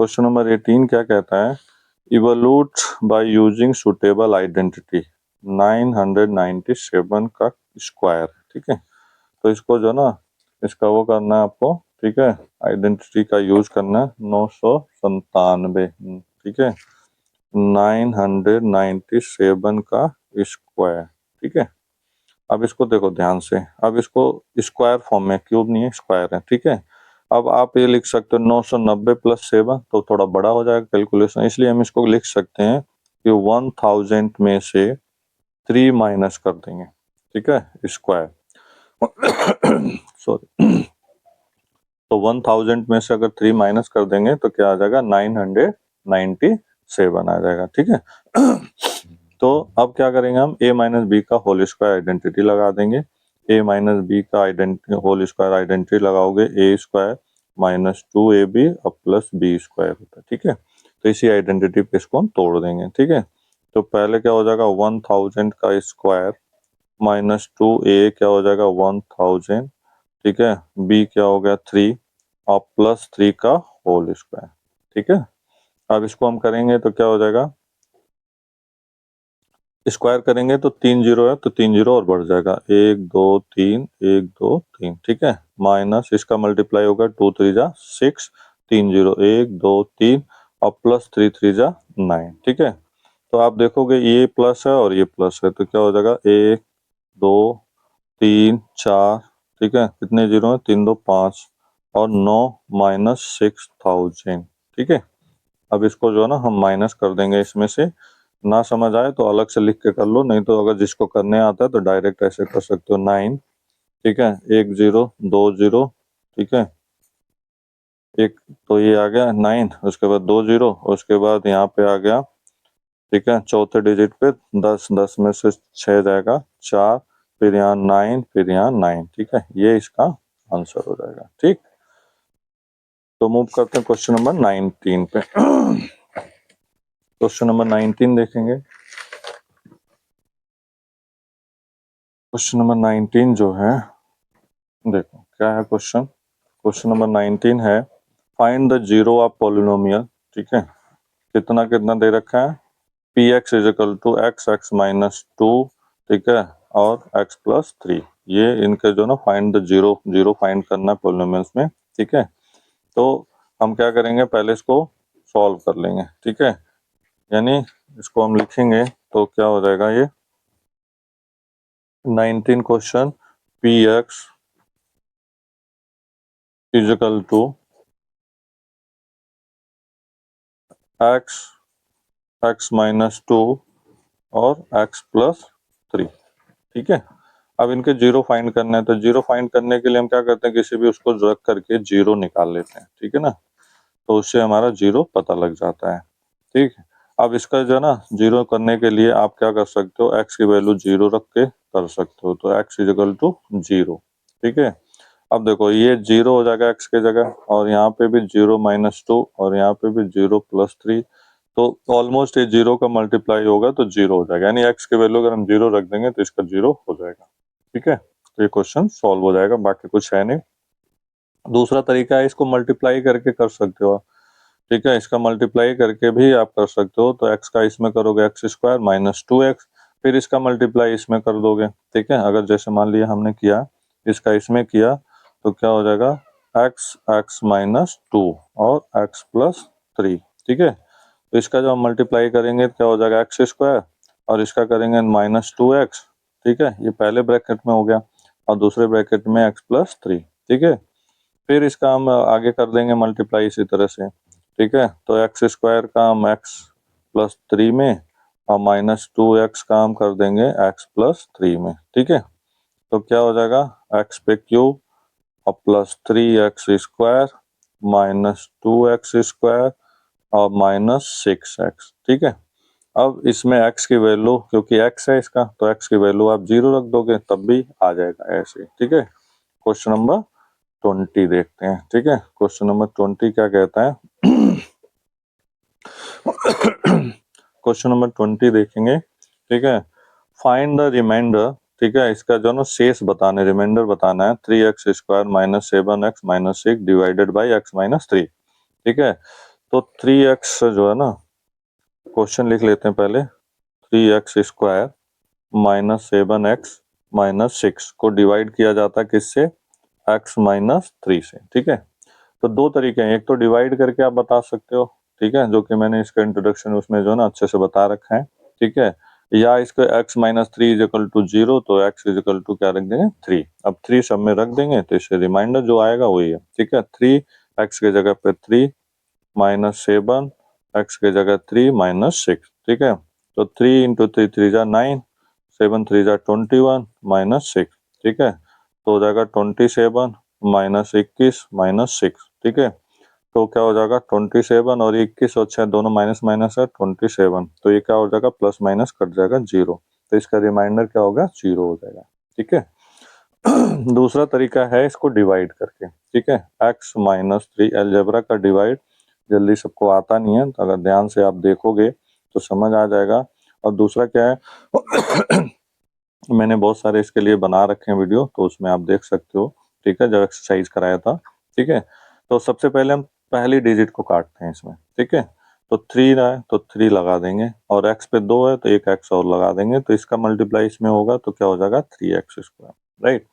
[SPEAKER 1] क्वेश्चन नंबर 18 क्या कहता है, evolute by using suitable identity 997 का स्क्वायर, ठीक है। तो इसको जो ना इसका वो करना है आपको, ठीक है। आइडेंटिटी का यूज करना है 997, ठीक है। 997 का स्क्वायर, ठीक है। अब इसको देखो ध्यान से, अब इसको स्क्वायर फॉर्म में, क्यूब नहीं है स्क्वायर है, ठीक है। अब आप ये लिख सकते हो 990 + 7, तो थोड़ा बड़ा हो जाएगा कैलकुलेशन, इसलिए हम इसको लिख सकते हैं कि 1000 में से 3 माइनस कर देंगे, ठीक है, स्क्वायर। सॉरी, तो 1000 में से अगर 3 माइनस कर देंगे तो क्या आ जाएगा 997 आ जाएगा, ठीक है। तो अब क्या करेंगे हम, a माइनस बी का होल स्क्वायर आइडेंटिटी लगा देंगे। a माइनस बी का होल स्क्वायर आइडेंटिटी लगाओगे, a² -2ab अब +b² होता है, ठीक है। तो इसी आइडेंटिटी पे इसको हम तोड़ देंगे, ठीक है। तो पहले क्या हो जाएगा 1000 का स्क्वायर -2a क्या हो जाएगा 1000, ठीक है, b क्या हो गया 3 और +3 का होल स्क्वायर, ठीक है। अब इसको हम करेंगे तो क्या हो जाएगा, स्क्वायर करेंगे तो 3 जीरो है तो 3 जीरो और बढ़ जाएगा, 1 2 3 1 2 3, ठीक है, माइनस इसका मल्टीप्लाई होगा 2 3 जा 6, 3 जीरो 1 2 3 और +3 3 जा 9, ठीक है। तो आप देखोगे ये प्लस है और ये प्लस है तो क्या हो जाएगा 1 2 3 4, ठीक है, कितने जीरो है 3 2 5 और 9 -6000, ठीक है। अब इसको जो है ना हम माइनस कर देंगे इसमें से, ना समझ आए तो अलग से लिख के कर लो, नहीं तो अगर जिसको करने आता है तो डायरेक्ट ऐसे कर सकते हो 9, ठीक है, 1 जीरो 2 जीरो, ठीक है, एक तो ये आ गया 9, उसके बाद 2 जीरो, उसके बाद यहाँ पे आ गया, ठीक है, चौथे डिजिट पे 10, 10 में से 6 जाएगा 4, फिर यहाँ 9, फिर यहाँ 9, ठीक है, ये इसका आंसर हो जाएगा, ठीक। तो मूव करते हैं क्वेश्चन नंबर 19 पे। क्वेश्चन नंबर 19 देखेंगे। क्वेश्चन नंबर 19 जो है, देखो क्या है क्वेश्चन। क्वेश्चन नंबर 19 है find the zero of polynomial, ठीक है, कितना कितना दे रखा है, p x is equal to x x minus two, ठीक है, और एक्स प्लस थ्री, ये इनके जो ना find the zero, zero find करना है पॉलिनोमियल्स में, ठीक है। तो हम क्या करेंगे, पहले इसको सॉल्व कर लेंगे, ठीक है, यानी इसको हम लिखेंगे तो क्या हो जाएगा, ये 19 question p x is equal to x x minus two और एक्स प्लस थ्री, ठीक है। अब इनके जीरो फाइंड करना है तो जीरो फाइंड करने के लिए हम क्या करते हैं, किसी भी उसको रख करके जीरो निकाल लेते हैं, ठीक है ना, तो उससे हमारा जीरो पता लग जाता है, ठीक है। अब इसका जो है ना जीरो करने के लिए आप क्या कर सकते हो, एक्स की वैल्यू जीरो रख के कर सकते हो, तो x is equal to zero, ठीक है। अब देखो ये जीरो हो जाएगा एक्स के जगह, और यहाँ पे भी जीरो -2 और यहाँ पे भी जीरो +3, तो ऑलमोस्ट ये जीरो का मल्टीप्लाई होगा तो जीरो हो जाएगा, यानी एक्स की वैल्यू अगर हम जीरो रख देंगे तो इसका जीरो हो जाएगा, ठीक है। तो ये क्वेश्चन सॉल्व हो जाएगा, बाकी कुछ है नहीं। दूसरा तरीका है, इसको मल्टीप्लाई करके कर सकते हो, ठीक है, इसका मल्टीप्लाई करके भी आप कर सकते हो, तो एक्स का इसमें करोगे एक्स स्क्वायर -2x, फिर इसका मल्टीप्लाई इसमें कर दोगे, ठीक है। अगर जैसे मान लिया हमने किया, इसका इसमें किया तो क्या हो जाएगा, एक्स एक्स -2 और एक्स प्लस थ्री, ठीक है। तो इसका जब हम मल्टीप्लाई करेंगे तो क्या हो जाएगा एक्स स्क्वायर, और इसका करेंगे -2x, ठीक है, ये पहले ब्रैकेट में हो गया, और दूसरे ब्रैकेट में एक्स प्लस थ्री, ठीक है। फिर इसका हम आगे कर देंगे मल्टीप्लाई इसी तरह से, ठीक है। तो एक्स स्क्वायर का हम एक्स प्लस थ्री में और -2x का हम कर देंगे एक्स प्लस थ्री में, ठीक है। तो क्या हो जाएगा, एक्स पे क्यूब और +3x² -2x² और -6x, ठीक है। अब इसमें x की वैल्यू, क्योंकि x है इसका, तो x की वैल्यू आप जीरो रख दोगे तब भी आ जाएगा ऐसे, ठीक है। क्वेश्चन नंबर 20 देखते हैं, ठीक है। क्वेश्चन नंबर 20 क्या कहता है, क्वेश्चन नंबर 20 देखेंगे, ठीक है। फाइंड द रिमाइंडर, ठीक है, इसका जो ना शेष बताना, रिमाइंडर बताना है, 3x² -7x -6 divided by x -3, ठीक है। तो 3x जो है ना, क्वेश्चन लिख लेते हैं पहले, 3x² -7x -6 को डिवाइड किया जाता है किससे, x -3 से, ठीक है। तो दो तरीके हैं, एक तो डिवाइड करके आप बता सकते हो, ठीक है, जो कि मैंने इसका इंट्रोडक्शन उसमें जो ना अच्छे से बता रखा है, ठीक है। या इसको x -3 इज इक्वल टू जीरो, तो x इज इक्वल टू क्या रख देंगे 3, अब 3 सब में रख देंगे तो इससे रिमाइंडर जो आएगा वही है, ठीक है। 3 x के जगह पे 3 -7 x के जगह 3 -6, ठीक है। तो 3 इंटू 3 3 जा 9, 7 3 जा 21 -6, ठीक है। तो हो जाएगा 27 -21 -6, ठीक है। तो क्या हो जाएगा 27 और 21 और 6 दोनों माइनस माइनस है 27, तो ये क्या हो जाएगा प्लस माइनस कट जाएगा जीरो, तो इसका रिमाइंडर क्या होगा जीरो हो जाएगा, ठीक है। दूसरा तरीका है इसको डिवाइड करके, ठीक है, x -3 अलजेब्रा का डिवाइड जल्दी सबको आता नहीं है, तो अगर ध्यान से आप देखोगे तो समझ आ जाएगा। और दूसरा क्या है, मैंने बहुत सारे इसके लिए बना रखे हैं वीडियो, तो उसमें आप देख सकते हो, ठीक है, जब एक्सरसाइज कराया था, ठीक है। तो सबसे पहले हम पहली डिजिट को काटते हैं इसमें, ठीक है। तो 3 रहा है तो 3 लगा देंगे, और x पे 2 है तो एक x और लगा देंगे, तो इसका मल्टीप्लाई इसमें होगा तो क्या हो जाएगा 3x², राइट।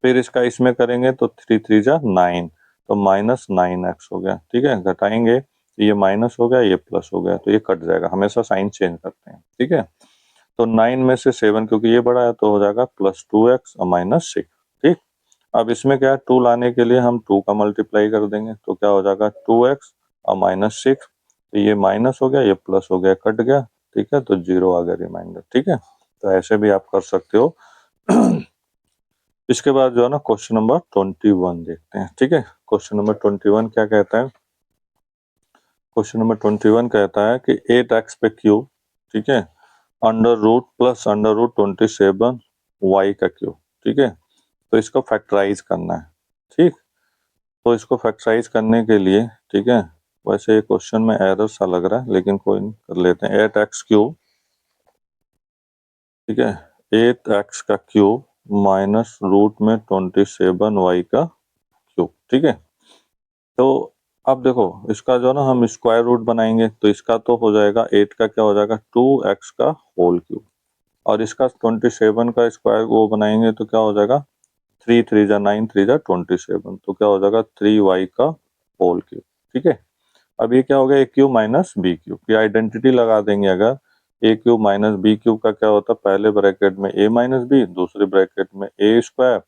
[SPEAKER 1] फिर इसका इसमें करेंगे तो 3 3 जा 9, तो -9x हो गया, ठीक है। घटाएंगे तो ये माइनस हो गया, ये प्लस हो गया, तो ये कट जाएगा, हमेशा साइन चेंज करते हैं, ठीक है। तो 9 में से 7 क्योंकि ये बड़ा है तो हो जाएगा +2x और -6, ठीक। अब इसमें क्या है, 2 लाने के लिए हम 2 का मल्टीप्लाई कर देंगे, तो क्या हो जाएगा 2x और -6, तो ये माइनस हो गया, ये प्लस हो गया, कट गया, ठीक है, तो 0 आ गया रिमाइंडर, ठीक है। तो ऐसे भी आप कर सकते हो। इसके बाद जो है ना क्वेश्चन नंबर 21 देखते हैं, ठीक है। क्वेश्चन नंबर 21 क्या कहता है, क्वेश्चन नंबर 21 कहता है कि 8x पे क्यूब, ठीक है, √+√27 y का क्यूब, ठीक है। तो इसको फैक्टराइज करना है, ठीक। तो इसको फैक्टराइज करने के लिए, ठीक है, वैसे ये क्वेश्चन में एरर सा लग रहा है लेकिन कोई नहीं, कर लेते हैं। 8x3, ठीक है, 8x का क्यूब माइनस रूट में 27y का क्यूब, ठीक है। तो अब देखो इसका जो ना हम स्क्वायर रूट बनाएंगे, तो इसका तो हो जाएगा 8 का क्या हो जाएगा 2x का होल क्यूब, और इसका 27 का स्क्वायर वो बनाएंगे तो क्या हो जाएगा 3 3 जा 9, 3 जा 27, तो क्या हो जाएगा 3y का होल क्यूब, ठीक है। अब ये क्या हो गया, ए क्यूब माइनस बी क्यूब की आइडेंटिटी लगा देंगे। अगर ए क्यूब माइनस बी क्यूब का क्या होता है, पहले ब्रैकेट में ए माइनस बी, दूसरे ब्रैकेट में ए स्क्वायर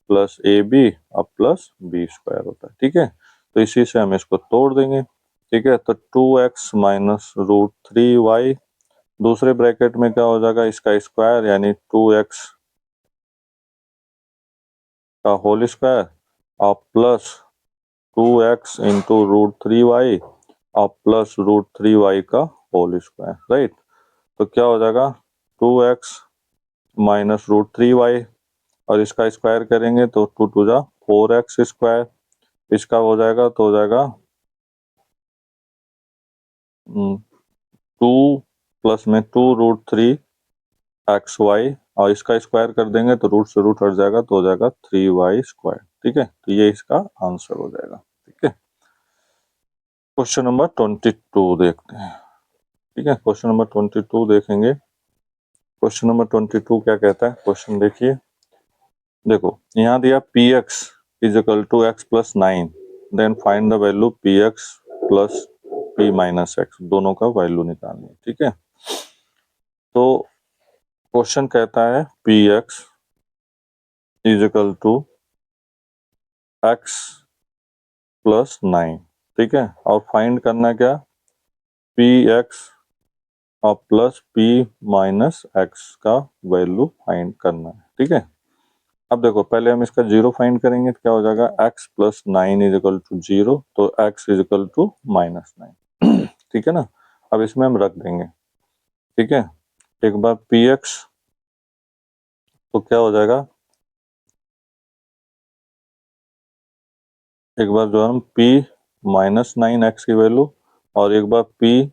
[SPEAKER 1] प्लस ए बी और प्लस बी स्क्वायर होता है, ठीक है। तो इसी से हम इसको तोड़ देंगे, ठीक है। तो 2x माइनस √3y, दूसरे ब्रैकेट में क्या हो जाएगा इसका स्क्वायर यानी 2x का होल स्क्वायर और प्लस 2x इंटू √3y और प्लस √3y का होल स्क्वायर, राइट। तो क्या हो जाएगा 2x माइनस √3y, और इसका स्क्वायर करेंगे तो 2 2 जा 4x स्क्वायर, इसका हो जाएगा तो हो जाएगा 2 प्लस में 2√3xy, और इसका स्क्वायर कर देंगे तो रूट से रूट हट जाएगा तो हो जाएगा 3y², ठीक है। तो ये इसका आंसर हो जाएगा, ठीक है। क्वेश्चन नंबर 22 देखते हैं, ठीक है। क्वेश्चन नंबर 22 देखेंगे। क्वेश्चन नंबर 22 क्या कहता है, क्वेश्चन देखिए। देखो यहाँ दिया px is equal to x plus 9, then find the value px plus p minus x, दोनों का वैल्यू निकालनी है, ठीक है। तो क्वेश्चन कहता है px is equal to x plus 9, ठीक है, और फाइंड करना क्या px और प्लस p माइनस x का वैल्यू फाइंड करना है, ठीक है। अब देखो पहले हम इसका 0 फाइंड करेंगे तो क्या हो जाएगा x plus 9 is equal to 0, तो x इज इक्वल टू -9, ठीक है ना। अब इसमें हम रख देंगे, ठीक है। एक बार px तो क्या हो जाएगा, एक बार जो हम p -9x की वैल्यू, और एक बार p,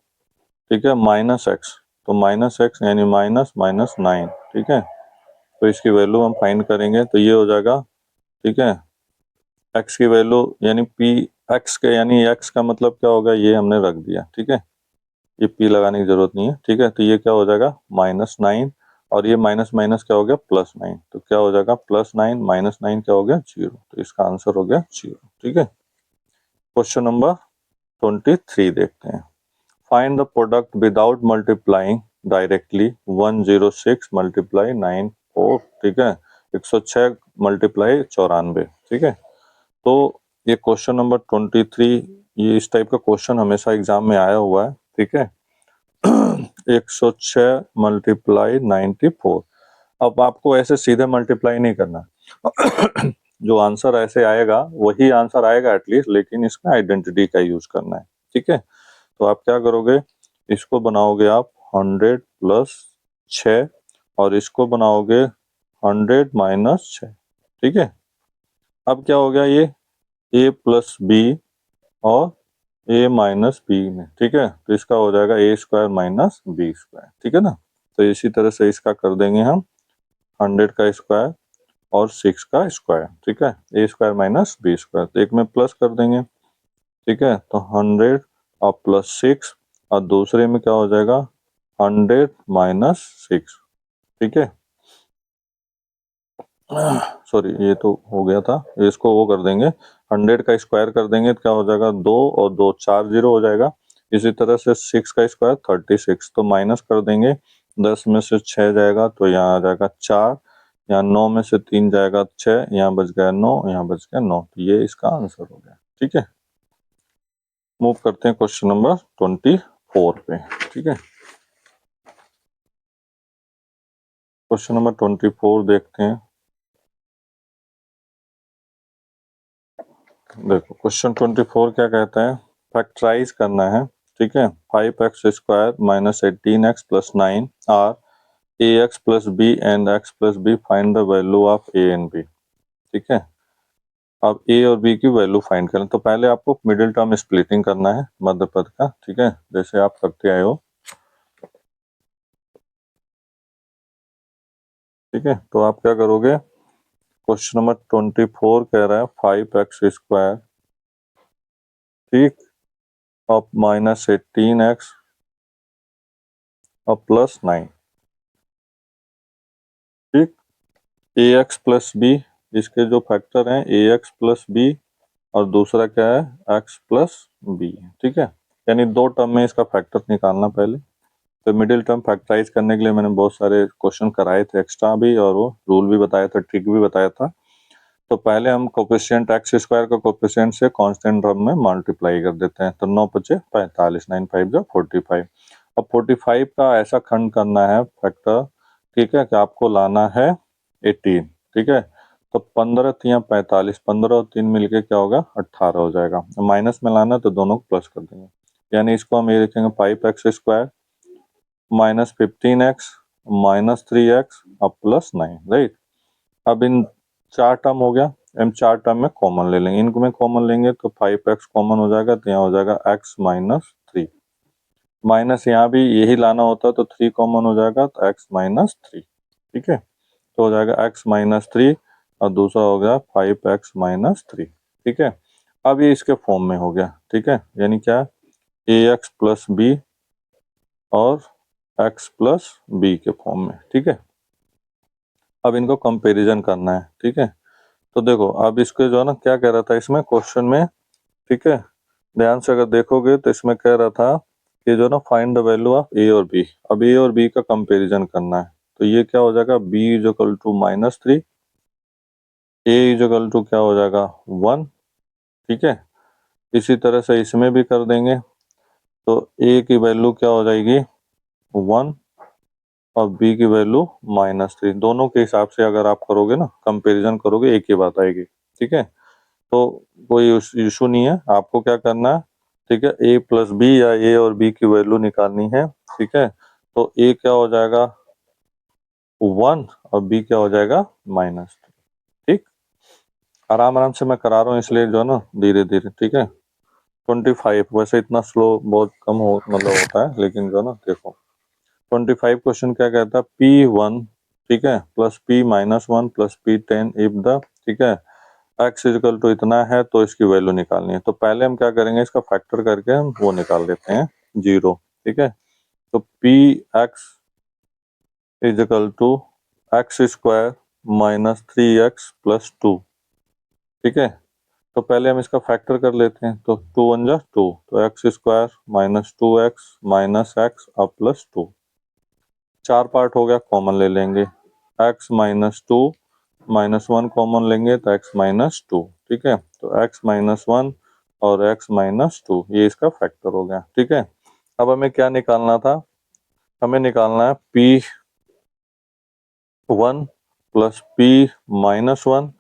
[SPEAKER 1] ठीक है, -x, तो -x यानी माइनस माइनस 9, ठीक है। तो इसकी वैल्यू हम फाइंड करेंगे तो ये हो जाएगा, ठीक है। x की वैल्यू यानी p x के यानी x का मतलब क्या होगा, ये हमने रख दिया, ठीक है। ये p लगाने की जरूरत नहीं है, ठीक है। तो ये क्या हो जाएगा -9, और ये माइनस माइनस क्या हो गया +9, तो क्या हो जाएगा +9 -9 क्या हो गया 0, तो इसका आंसर हो गया 0, ठीक है। क्वेश्चन नंबर 23 देखते हैं। Find the product without multiplying directly 106 multiply 94, ठीक है, 106 मल्टीप्लाई 94, ठीक है। तो ये क्वेश्चन नंबर 23, ये इस टाइप का क्वेश्चन हमेशा एग्जाम में आया हुआ है, ठीक है। 106 मल्टीप्लाई 94, अब आपको ऐसे सीधे मल्टीप्लाई नहीं करना। जो आंसर ऐसे आएगा वही आंसर आएगा एटलीस्ट, लेकिन इसका आइडेंटिटी का यूज करना है, ठीक है। तो आप क्या करोगे, इसको बनाओगे आप 100 प्लस 6, और इसको बनाओगे 100 माइनस 6, ठीक है। अब क्या हो गया, ये a प्लस बी और a माइनस बी में, ठीक है। तो इसका हो जाएगा a² माइनस बी², ठीक है ना। तो इसी तरह से इसका कर देंगे हम 100 का स्क्वायर और 6 का स्क्वायर, ठीक है, ए स्क्वायर माइनस बी स्क्वायर, तो एक में प्लस कर देंगे, ठीक है, तो 100 और प्लस 6 और दूसरे में क्या हो जाएगा 100 माइनस 6, ठीक है, सॉरी ये तो हो गया था, इसको वो कर देंगे 100 का स्क्वायर कर देंगे तो क्या हो जाएगा 2 और 2 4 जीरो हो जाएगा। इसी तरह से 6 का स्क्वायर 36, तो माइनस कर देंगे, 10 में से 6 जाएगा तो यहाँ आ जाएगा 4, यहाँ 9 में से 3 जाएगा 6, यहाँ बच गया 9, यहाँ बच गया 9, तो ये इसका आंसर हो गया, ठीक है। मूव करते हैं क्वेश्चन नंबर 24 पे, ठीक है। क्वेश्चन नंबर 24 देखते हैं। देखो क्वेश्चन 24 क्या कहता है, फैक्टराइज करना है, ठीक है, 5x square minus 18x plus 9 are ax plus b and x plus b, find the value of a and b, ठीक है। अब a और b की वैल्यू फाइंड करें तो पहले आपको मिडिल टर्म स्प्लिटिंग करना है मध्य पद का, ठीक है, जैसे आप करते आए हो, ठीक है। तो आप क्या करोगे, क्वेश्चन नंबर 24 कह रहा है 5x स्क्वायर, ठीक, और माइनस 18x और प्लस 9, ठीक, ए एक्स प्लस बी, इसके जो फैक्टर हैं ए एक्स प्लस बी और दूसरा क्या है एक्स प्लस बी, ठीक है, यानी दो टर्म में इसका फैक्टर निकालना पहले। तो मिडिल टर्म फैक्टराइज करने के लिए मैंने बहुत सारे क्वेश्चन कराए थे एक्स्ट्रा भी, और वो रूल भी बताया था, ट्रिक भी बताया था। तो पहले हम कोफिशिएंट एक्स स्क्वायर का कोफिशिएंट से कांस्टेंट टर्म में मल्टीप्लाई कर देते हैं, तो 9 पचे 45, 9 5 जो 45। अब 45 का ऐसा खंड करना है फैक्टर, ठीक है, कि आपको लाना है 18, ठीक है, तो 15 तिया 45, 15 और 3 मिलके क्या होगा 18 हो जाएगा, माइनस में लाना तो दोनों को प्लस कर देंगे, यानी इसको हम ये लिखेंगे 5x square minus 15x minus 3x और प्लस 9, राइट। अब इन चार टर्म हो गया, हम चार टर्म में कॉमन ले लेंगे, इनको में कॉमन लेंगे तो 5x कॉमन हो जाएगा, तो यहाँ हो जाएगा x माइनस 3, माइनस यहाँ भी यही लाना होता तो 3 कॉमन हो जाएगा तो x माइनस 3, ठीक है, तो हो जाएगा x माइनस 3 और दूसरा हो गया 5x माइनस 3, ठीक है। अब ये इसके फॉर्म में हो गया, ठीक है, यानी क्या ax प्लस बी और x प्लस बी के फॉर्म में, ठीक है। अब इनको कंपैरिजन करना है, ठीक है। तो देखो अब इसके जो है ना क्या कह रहा था इसमें क्वेश्चन में, ठीक है, ध्यान से अगर देखोगे तो इसमें कह रहा था कि जो ना फाइंड द वैल्यू ऑफ ए और बी, अब ए और बी का कंपैरिजन करना है, तो ये क्या हो जाएगा b is equal to minus 3, a is equal to क्या हो जाएगा 1, ठीक है। इसी तरह से इसमें भी कर देंगे, तो a की वैल्यू क्या हो जाएगी 1 और b की वैल्यू माइनस 3, दोनों के हिसाब से अगर आप करोगे ना कंपैरिजन करोगे एक ही बात आएगी, ठीक है। तो कोई इशू नहीं है, आपको क्या करना है, ठीक है, ए प्लस बी या ए और बी की वैल्यू निकालनी है, ठीक है। तो ए क्या हो जाएगा 1 और बी क्या हो जाएगा माइनस, ठीक, आराम आराम से मैं करा रहा हूँ इसलिए जो है ना धीरे धीरे, ठीक है। 25 वैसे इतना स्लो बहुत कम हो मतलब होता है, लेकिन जो है ना देखो 25 क्वेश्चन क्या कहता है P1, ठीक है, plus P minus 1 plus P10 if the, ठीक है, x इजिकल टू इतना है तो इसकी वैल्यू निकालनी है, तो पहले हम क्या करेंगे इसका फैक्टर करके हम वो निकाल देते हैं 0, ठीक है। तो p x is equal to x square minus 3x plus 2, ठीक है। तो पहले हम इसका फैक्टर कर लेते हैं, तो 2 1 जा 2, तो x square minus 2x minus x और प्लस 2, चार पार्ट हो गया, कॉमन ले लेंगे, x माइनस 2 माइनस 1 कॉमन लेंगे तो x माइनस 2, ठीक है, तो x माइनस 1 और x माइनस 2 ये इसका फैक्टर हो गया, ठीक है। अब हमें क्या निकालना था, हमें निकालना है P1 प्लस P माइनस 1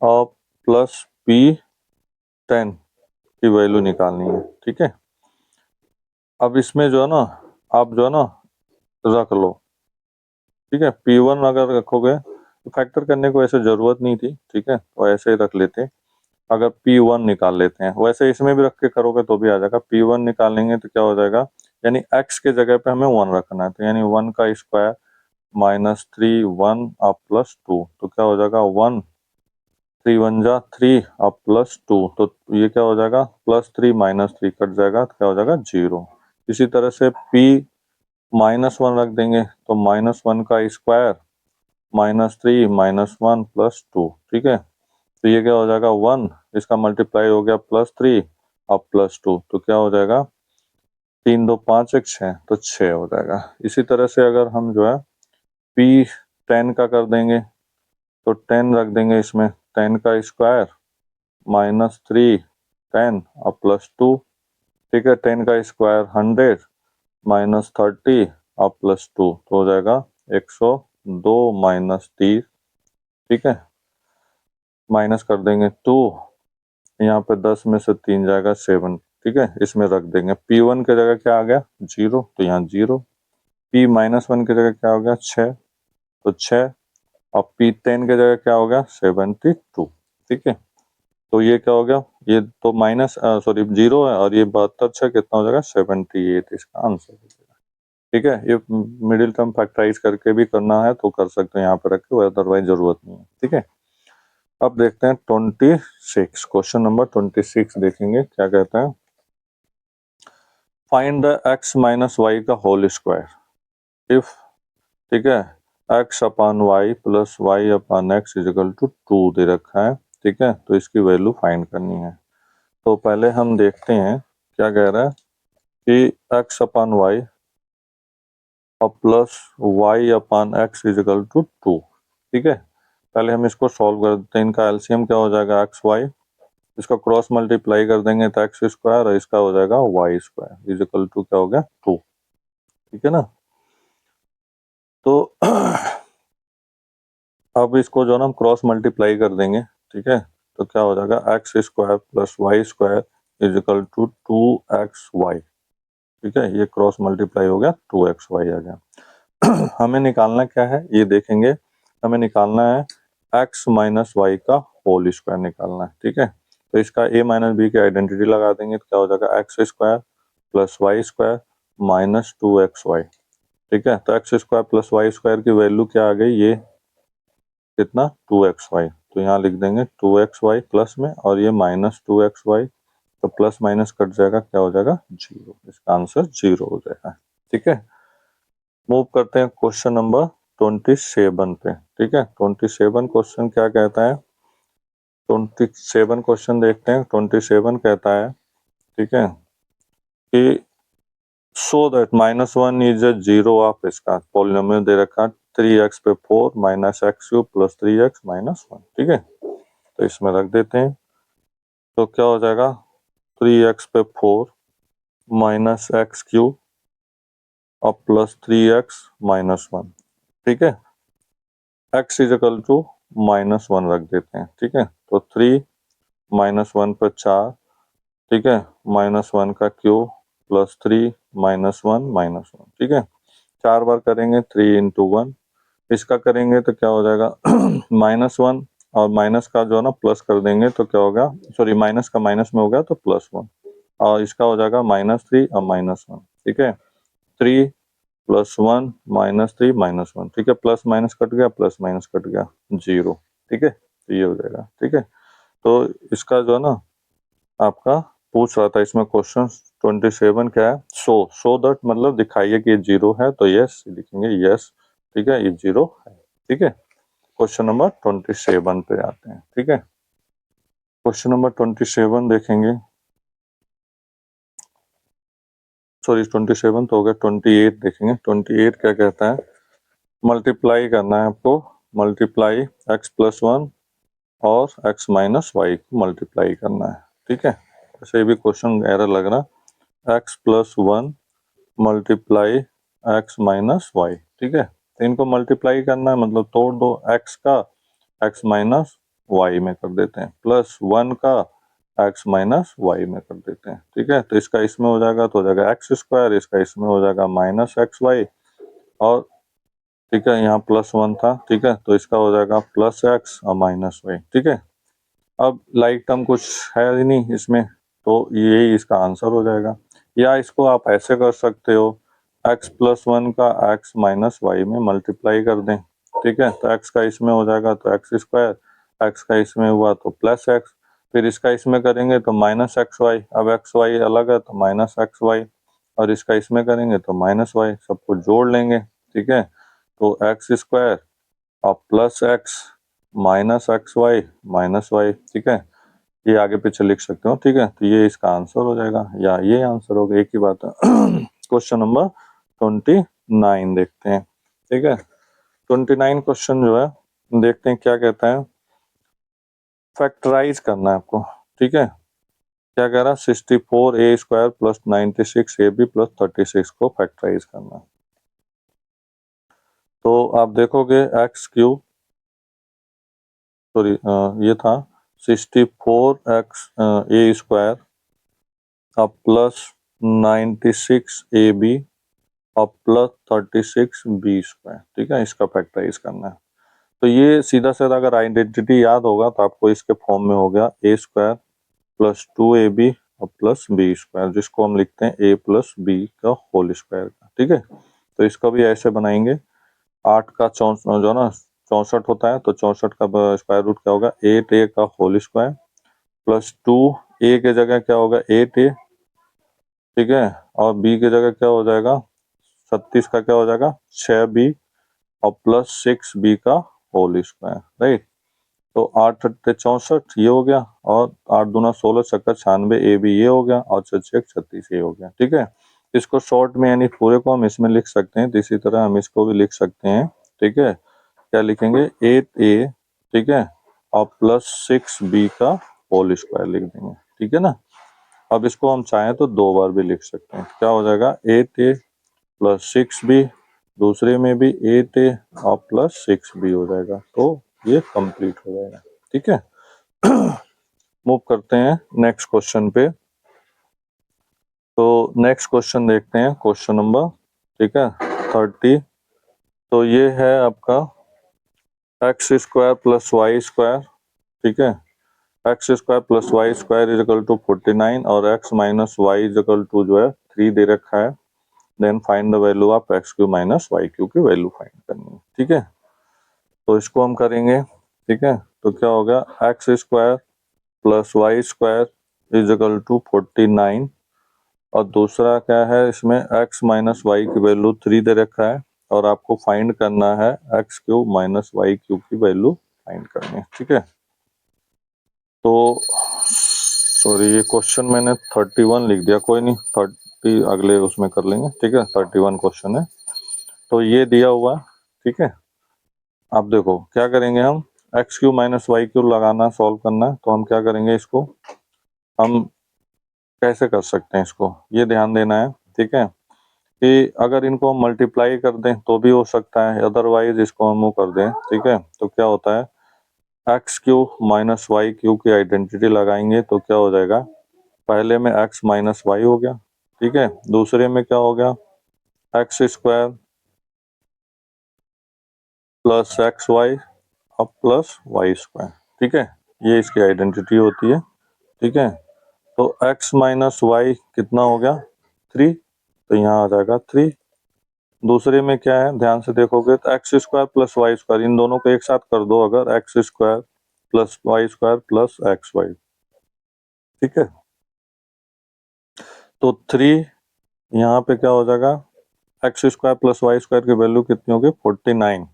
[SPEAKER 1] और प्लस P10 की वैल्यू निकालनी है, ठीक है। अब इसमें जो है ना आप जो है ना रख लो, ठीक है, P1 अगर रखोगे तो फैक्टर करने को ऐसे जरूरत नहीं थी, ठीक है, तो ऐसे ही रख लेते, अगर P1 निकाल लेते हैं, वैसे इसमें भी रख के करोगे तो भी आ जाएगा, P1 निकालेंगे तो क्या हो जाएगा, यानी x के जगह पे हमें 1 रखना है, तो यानी 1 का स्क्वायर -3 1 अब +2, तो क्या हो जाएगा 1 3 1 जा 3 अब +2, तो ये क्या हो जाएगा +3 -3 कट जाएगा तो क्या हो जाएगा 0। इसी तरह से p -1 रख देंगे तो -1 का स्क्वायर -3 -1 +2, ठीक है। तो ये क्या हो जाएगा 1, इसका मल्टीप्लाई हो गया +3 अब +2, तो क्या हो जाएगा 3 2 5 1 6, तो 6 हो जाएगा। इसी तरह से अगर हम जो है p 10 का कर देंगे तो 10 रख देंगे इसमें, 10 का स्क्वायर -3 10 अब +2, ठीक है। 10 का स्क्वायर 100 -30 अब +2, तो हो जाएगा 102 -30, ठीक है। माइनस कर देंगे 2, यहाँ पे 10 में से 3 जाएगा 7, ठीक है। इसमें रख देंगे P1 की जगह क्या आ गया 0, तो यहाँ 0। P -1 की जगह क्या हो गया 6, तो 6। अब P10 की जगह क्या हो गया 72, ठीक है। तो ये क्या हो गया, ये तो माइनस सॉरी 0 है, और ये 72 6 कितना हो जाएगा 78, इसका आंसर हो जाएगा, ठीक है। ये मिडिल टर्म फैक्टराइज करके भी करना है तो कर सकते हैं यहाँ पे रख के, अदरवाइज जरूरत नहीं है, ठीक है। अब देखते हैं 26, क्वेश्चन नंबर 26 देखेंगे क्या कहता है। Find the x minus y का होल स्क्वायर इफ, ठीक है, x upon y plus y upon x is equal to 2 दे रखा है, ठीक है। तो इसकी वैल्यू फाइंड करनी है। तो पहले हम देखते हैं क्या कह रहा है कि x अपान वाई और plus y upon x is equal to 2, ठीक है। पहले हम इसको सॉल्व कर देते हैं। इनका एलसीएम क्या हो जाएगा एक्स वाई, इसका क्रॉस मल्टीप्लाई कर देंगे तो एक्स स्क्वायर, और इसका हो जाएगा वाई स्क्वायर इजिकल टू क्या हो गया 2, ठीक है ना। तो अब इसको जो ना हम क्रॉस मल्टीप्लाई कर देंगे, ठीक है। तो क्या हो जाएगा x square plus y square is equal to 2xy, ठीक है। ये क्रॉस मल्टीप्लाई हो गया 2xy आ गया। हमें निकालना क्या है ये देखेंगे, हमें निकालना है x माइनस वाई का होल स्क्वायर निकालना है, ठीक है। तो इसका a माइनस बी की आइडेंटिटी लगा देंगे तो क्या हो जाएगा x square plus y square minus 2xy, ठीक है। तो x square plus y square की वैल्यू क्या आ गई, ये कितना 2xy, तो यहाँ लिख देंगे 2xy प्लस में, और ये माइनस 2xy, तो प्लस माइनस कट जाएगा क्या हो जाएगा 0, इसका आंसर 0 हो जाएगा, ठीक है। मूव करते हैं क्वेश्चन नंबर 27 पे, ठीक है। 27 क्वेश्चन क्या कहता है, 27 क्वेश्चन देखते हैं। 27 कहता है, ठीक है, कि so that -1 is a zero of, इसका पॉलिनोमियल दे रखा 3x पे 4 minus x cube plus 3x minus 1, ठीक है। तो इसमें रख देते हैं, तो क्या हो जाएगा 3x पे 4 माइनस एक्स क्यूब और प्लस 3x माइनस 1, ठीक है। x इज इक्वल टू -1 रख देते हैं, ठीक है। तो 3 -1 पर 4, ठीक है, -1 का क्यूब प्लस 3 -1, ठीक है। 4 बार करेंगे 3 इंटू 1, इसका करेंगे तो क्या हो जाएगा -1 और माइनस का जो है ना प्लस कर देंगे तो क्या होगा, सॉरी माइनस का माइनस में हो गया तो +1, और इसका हो जाएगा -3 और -1, ठीक है। 3 +1 -3 -1, ठीक है। प्लस माइनस कट गया, प्लस माइनस कट गया 0, ठीक है। तो ये हो जाएगा, ठीक है। तो इसका जो है ना आपका पूछ रहा था इसमें क्वेश्चन 27 क्या है, सो दैट मतलब दिखाइए कि ये 0 है, तो यस लिखेंगे यस, ठीक है, ये 0 है, ठीक है। क्वेश्चन नंबर 27 पे आते हैं, ठीक है। क्वेश्चन नंबर 27 देखेंगे, सॉरी 27 तो हो गया, 28 देखेंगे। 28 क्या कहता है, मल्टीप्लाई करना है आपको, मल्टीप्लाई x प्लस 1 और x माइनस वाई को मल्टीप्लाई करना है, ठीक है। ऐसे भी क्वेश्चन एरर लग रहा, x plus 1 multiply x minus y, ठीक है। तो इनको मल्टीप्लाई करना है, मतलब तोड़ दो, x का x माइनस वाई में कर देते हैं, प्लस 1 का x माइनस वाई में कर देते हैं, ठीक है। तो इसका इसमें हो जाएगा तो हो जाएगा एक्स स्क्वायर, इसका इसमें हो जाएगा माइनस एक्स वाई, और ठीक है यहाँ +1 था, ठीक है। तो इसका हो जाएगा प्लस एक्स और माइनस वाई, ठीक है। अब लाइक टर्म कुछ है ही नहीं इसमें, तो यही इसका आंसर हो जाएगा। या इसको आप ऐसे कर सकते हो, x प्लस 1 का x माइनस वाई में मल्टीप्लाई कर दें, ठीक है। तो x का इसमें हो जाएगा तो एक्स स्क्वायर, x का इसमें हुआ तो प्लस एक्स, फिर इसका इसमें करेंगे तो माइनस एक्स वाई, अब एक्स वाई अलग है तो माइनस एक्स वाई, और इसका इसमें करेंगे तो माइनस वाई, सबको जोड़ लेंगे, ठीक है। तो एक्स स्क्वायर और plus x minus x y minus y, ठीक है। ये आगे पीछे लिख सकते हो, ठीक है। तो ये इसका आंसर हो जाएगा, या ये आंसर होगा, एक ही बात है। क्वेश्चन नंबर 29 देखते हैं, ठीक है। 29 क्वेश्चन जो है देखते हैं क्या कहता है। फैक्टराइज करना है आपको, ठीक है। क्या कह रहा है, 64a² प्लस 96ab प्लस 36 को फैक्टराइज करना है। तो आप देखोगे एक्स क्यूब, सॉरी ये था 64x(a² अब प्लस 96ab और प्लस 36b², ठीक है। इसका फैक्टराइज करना है। तो ये सीधा सीधा अगर आइडेंटिटी याद होगा तो आपको इसके फॉर्म में हो गया a² प्लस 2ab और प्लस b², जिसको हम लिखते हैं a प्लस b का होल स्क्वायर का, ठीक है। तो इसका भी ऐसे बनाएंगे, 8 का जो ना 64 होता है, तो 64 का स्क्वायर रूट क्या होगा 8a का होल स्क्वायर प्लस 2a के जगह क्या होगा 8a, ठीक है। और b की जगह क्या हो जाएगा 36 का क्या हो जाएगा 6b और प्लस 6b का होल स्क्वायर, राइट। तो 8 अट्ठे 64 ये हो गया, और 8 दूना 16 छक्का 96 ए बी ये हो गया, और 6 36 ये हो गया, ठीक है। इसको शॉर्ट में यानी पूरे को हम इसमें लिख सकते हैं, तो इसी तरह हम इसको भी लिख सकते हैं, ठीक है। क्या लिखेंगे 8a, ठीक है, और प्लस 6b का होल स्क्वायर लिख देंगे, ठीक है ना। अब इसको हम चाहें तो दो बार भी लिख सकते हैं, क्या हो जाएगा 8a प्लस 6b, दूसरे में भी 8a और प्लस 6b हो जाएगा, तो ये कंप्लीट हो जाएगा, ठीक है। मूव करते हैं नेक्स्ट क्वेश्चन पे। तो नेक्स्ट क्वेश्चन देखते हैं, क्वेश्चन नंबर, ठीक है 30। तो ये है आपका x² प्लस y², ठीक है। x² plus y² is equal to 49 और x minus y is equal to जो है 3 दे रखा है। Then find the value of x³ minus y³ की वैल्यू फाइंड करनी है, ठीक है। तो इसको हम करेंगे, ठीक है। तो क्या हो गया x² plus y² is equal to 49, और दूसरा क्या है इसमें x माइनस वाई की वैल्यू 3 दे रखा है, और आपको फाइंड करना है x³ माइनस y³ की वैल्यू फाइंड करनी है, ठीक है। तो सॉरी ये क्वेश्चन मैंने 31 लिख दिया, कोई नहीं 30 अगले उसमें कर लेंगे, ठीक है। 31 क्वेश्चन है, तो ये दिया हुआ, ठीक है। अब देखो क्या करेंगे हम, x³ माइनस y³ लगाना सॉल्व करना है, तो हम क्या करेंगे, इसको हम कैसे कर सकते हैं, इसको ये ध्यान देना है, ठीक है। कि अगर इनको हम मल्टीप्लाई कर दें तो भी हो सकता है, अदरवाइज इसको हम वो कर दें, ठीक है। तो क्या होता है x³ माइनस y³ की आइडेंटिटी लगाएंगे तो क्या हो जाएगा, पहले में x माइनस वाई हो गया, ठीक है। दूसरे में क्या हो गया x² प्लस एक्स वाई और प्लस y², ठीक है। ये इसकी आइडेंटिटी होती है, ठीक है। तो x माइनस वाई कितना हो गया 3, तो यहाँ आ जाएगा 3। दूसरे में क्या है ध्यान से देखोगे तो x² प्लस y², इन दोनों को एक साथ कर दो अगर, x² plus y² plus x Y, ठीक है। तो 3 यहाँ पे क्या हो जाएगा x² प्लस y² की वैल्यू कितनी होगी 49,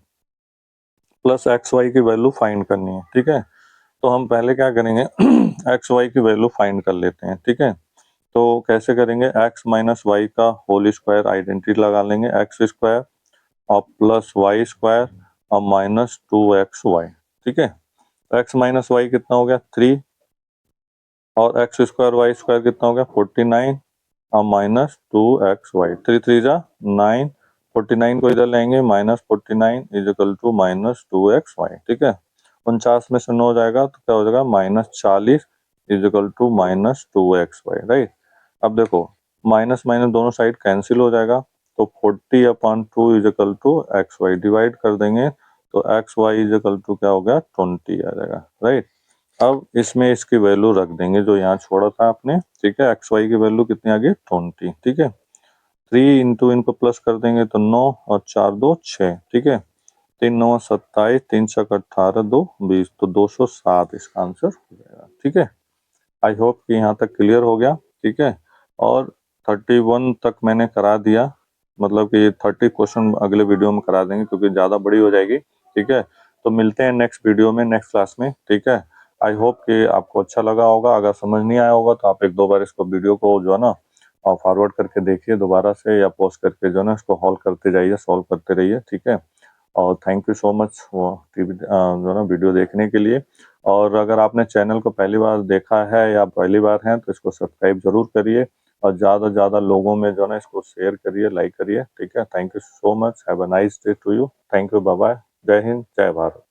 [SPEAKER 1] प्लस एक्स वाई की वैल्यू फाइंड करनी है, ठीक है। तो हम पहले क्या करेंगे एक्स वाई की वैल्यू फाइंड कर लेते हैं, ठीक है। तो कैसे करेंगे, x माइनस वाई का होल स्क्वायर आइडेंटिटी लगा लेंगे, x² और प्लस y² और माइनस 2xy, ठीक है। x माइनस वाई कितना हो गया 3, और x² y² कितना हो गया 49 और माइनस 2xy, 3 3 जा 9, 49 को इधर लेंगे minus 49 is equal to minus 2xy, ठीक है। 49 में से 9 जाएगा तो क्या हो जाएगा minus 40 is equal to minus 2xy, right. अब देखो माइनस माइनस दोनों साइड कैंसिल हो जाएगा, तो 40/2 is equal to x y, divide कर देंगे तो x y is equal to क्या हो गया 20 आ जाएगा, राइट। अब इसमें इसकी वैल्यू रख देंगे जो यहाँ छोड़ा था आपने, ठीक है। एक्स वाई की वैल्यू कितनी आ गई 20, ठीक है। 3 इंटू इनको प्लस कर देंगे तो 9 और 4 2 6, ठीक है। 3 9 27, 3 6 18, 2 20, तो 207 इसका आंसर हो जाएगा, ठीक है। आई होप कि यहाँ तक क्लियर हो गया, ठीक है। और 31 तक मैंने करा दिया, मतलब कि 30 क्वेश्चन अगले वीडियो में करा देंगे क्योंकि ज़्यादा बड़ी हो जाएगी, ठीक है। तो मिलते हैं नेक्स्ट वीडियो में, नेक्स्ट क्लास में, ठीक है। आई होप कि आपको अच्छा लगा होगा। अगर समझ नहीं आया होगा तो आप एक दो बार इसको वीडियो को जो है ना फॉरवर्ड करके देखिए दोबारा से, या पोस्ट करके जो है ना इसको हॉल करते जाइए, सॉल्व करते रहिए, ठीक है। और थैंक यू सो मच वो टीवी जो है ना वीडियो देखने के लिए। और अगर आपने चैनल को पहली बार देखा है या पहली बार है तो इसको सब्सक्राइब जरूर करिए, और ज़्यादा से ज़्यादा लोगों में जो है ना इसको शेयर करिए, लाइक करिए, ठीक है। Thank you so much, have a nice day to you, thank you, bye bye, जय हिंद, जय भारत।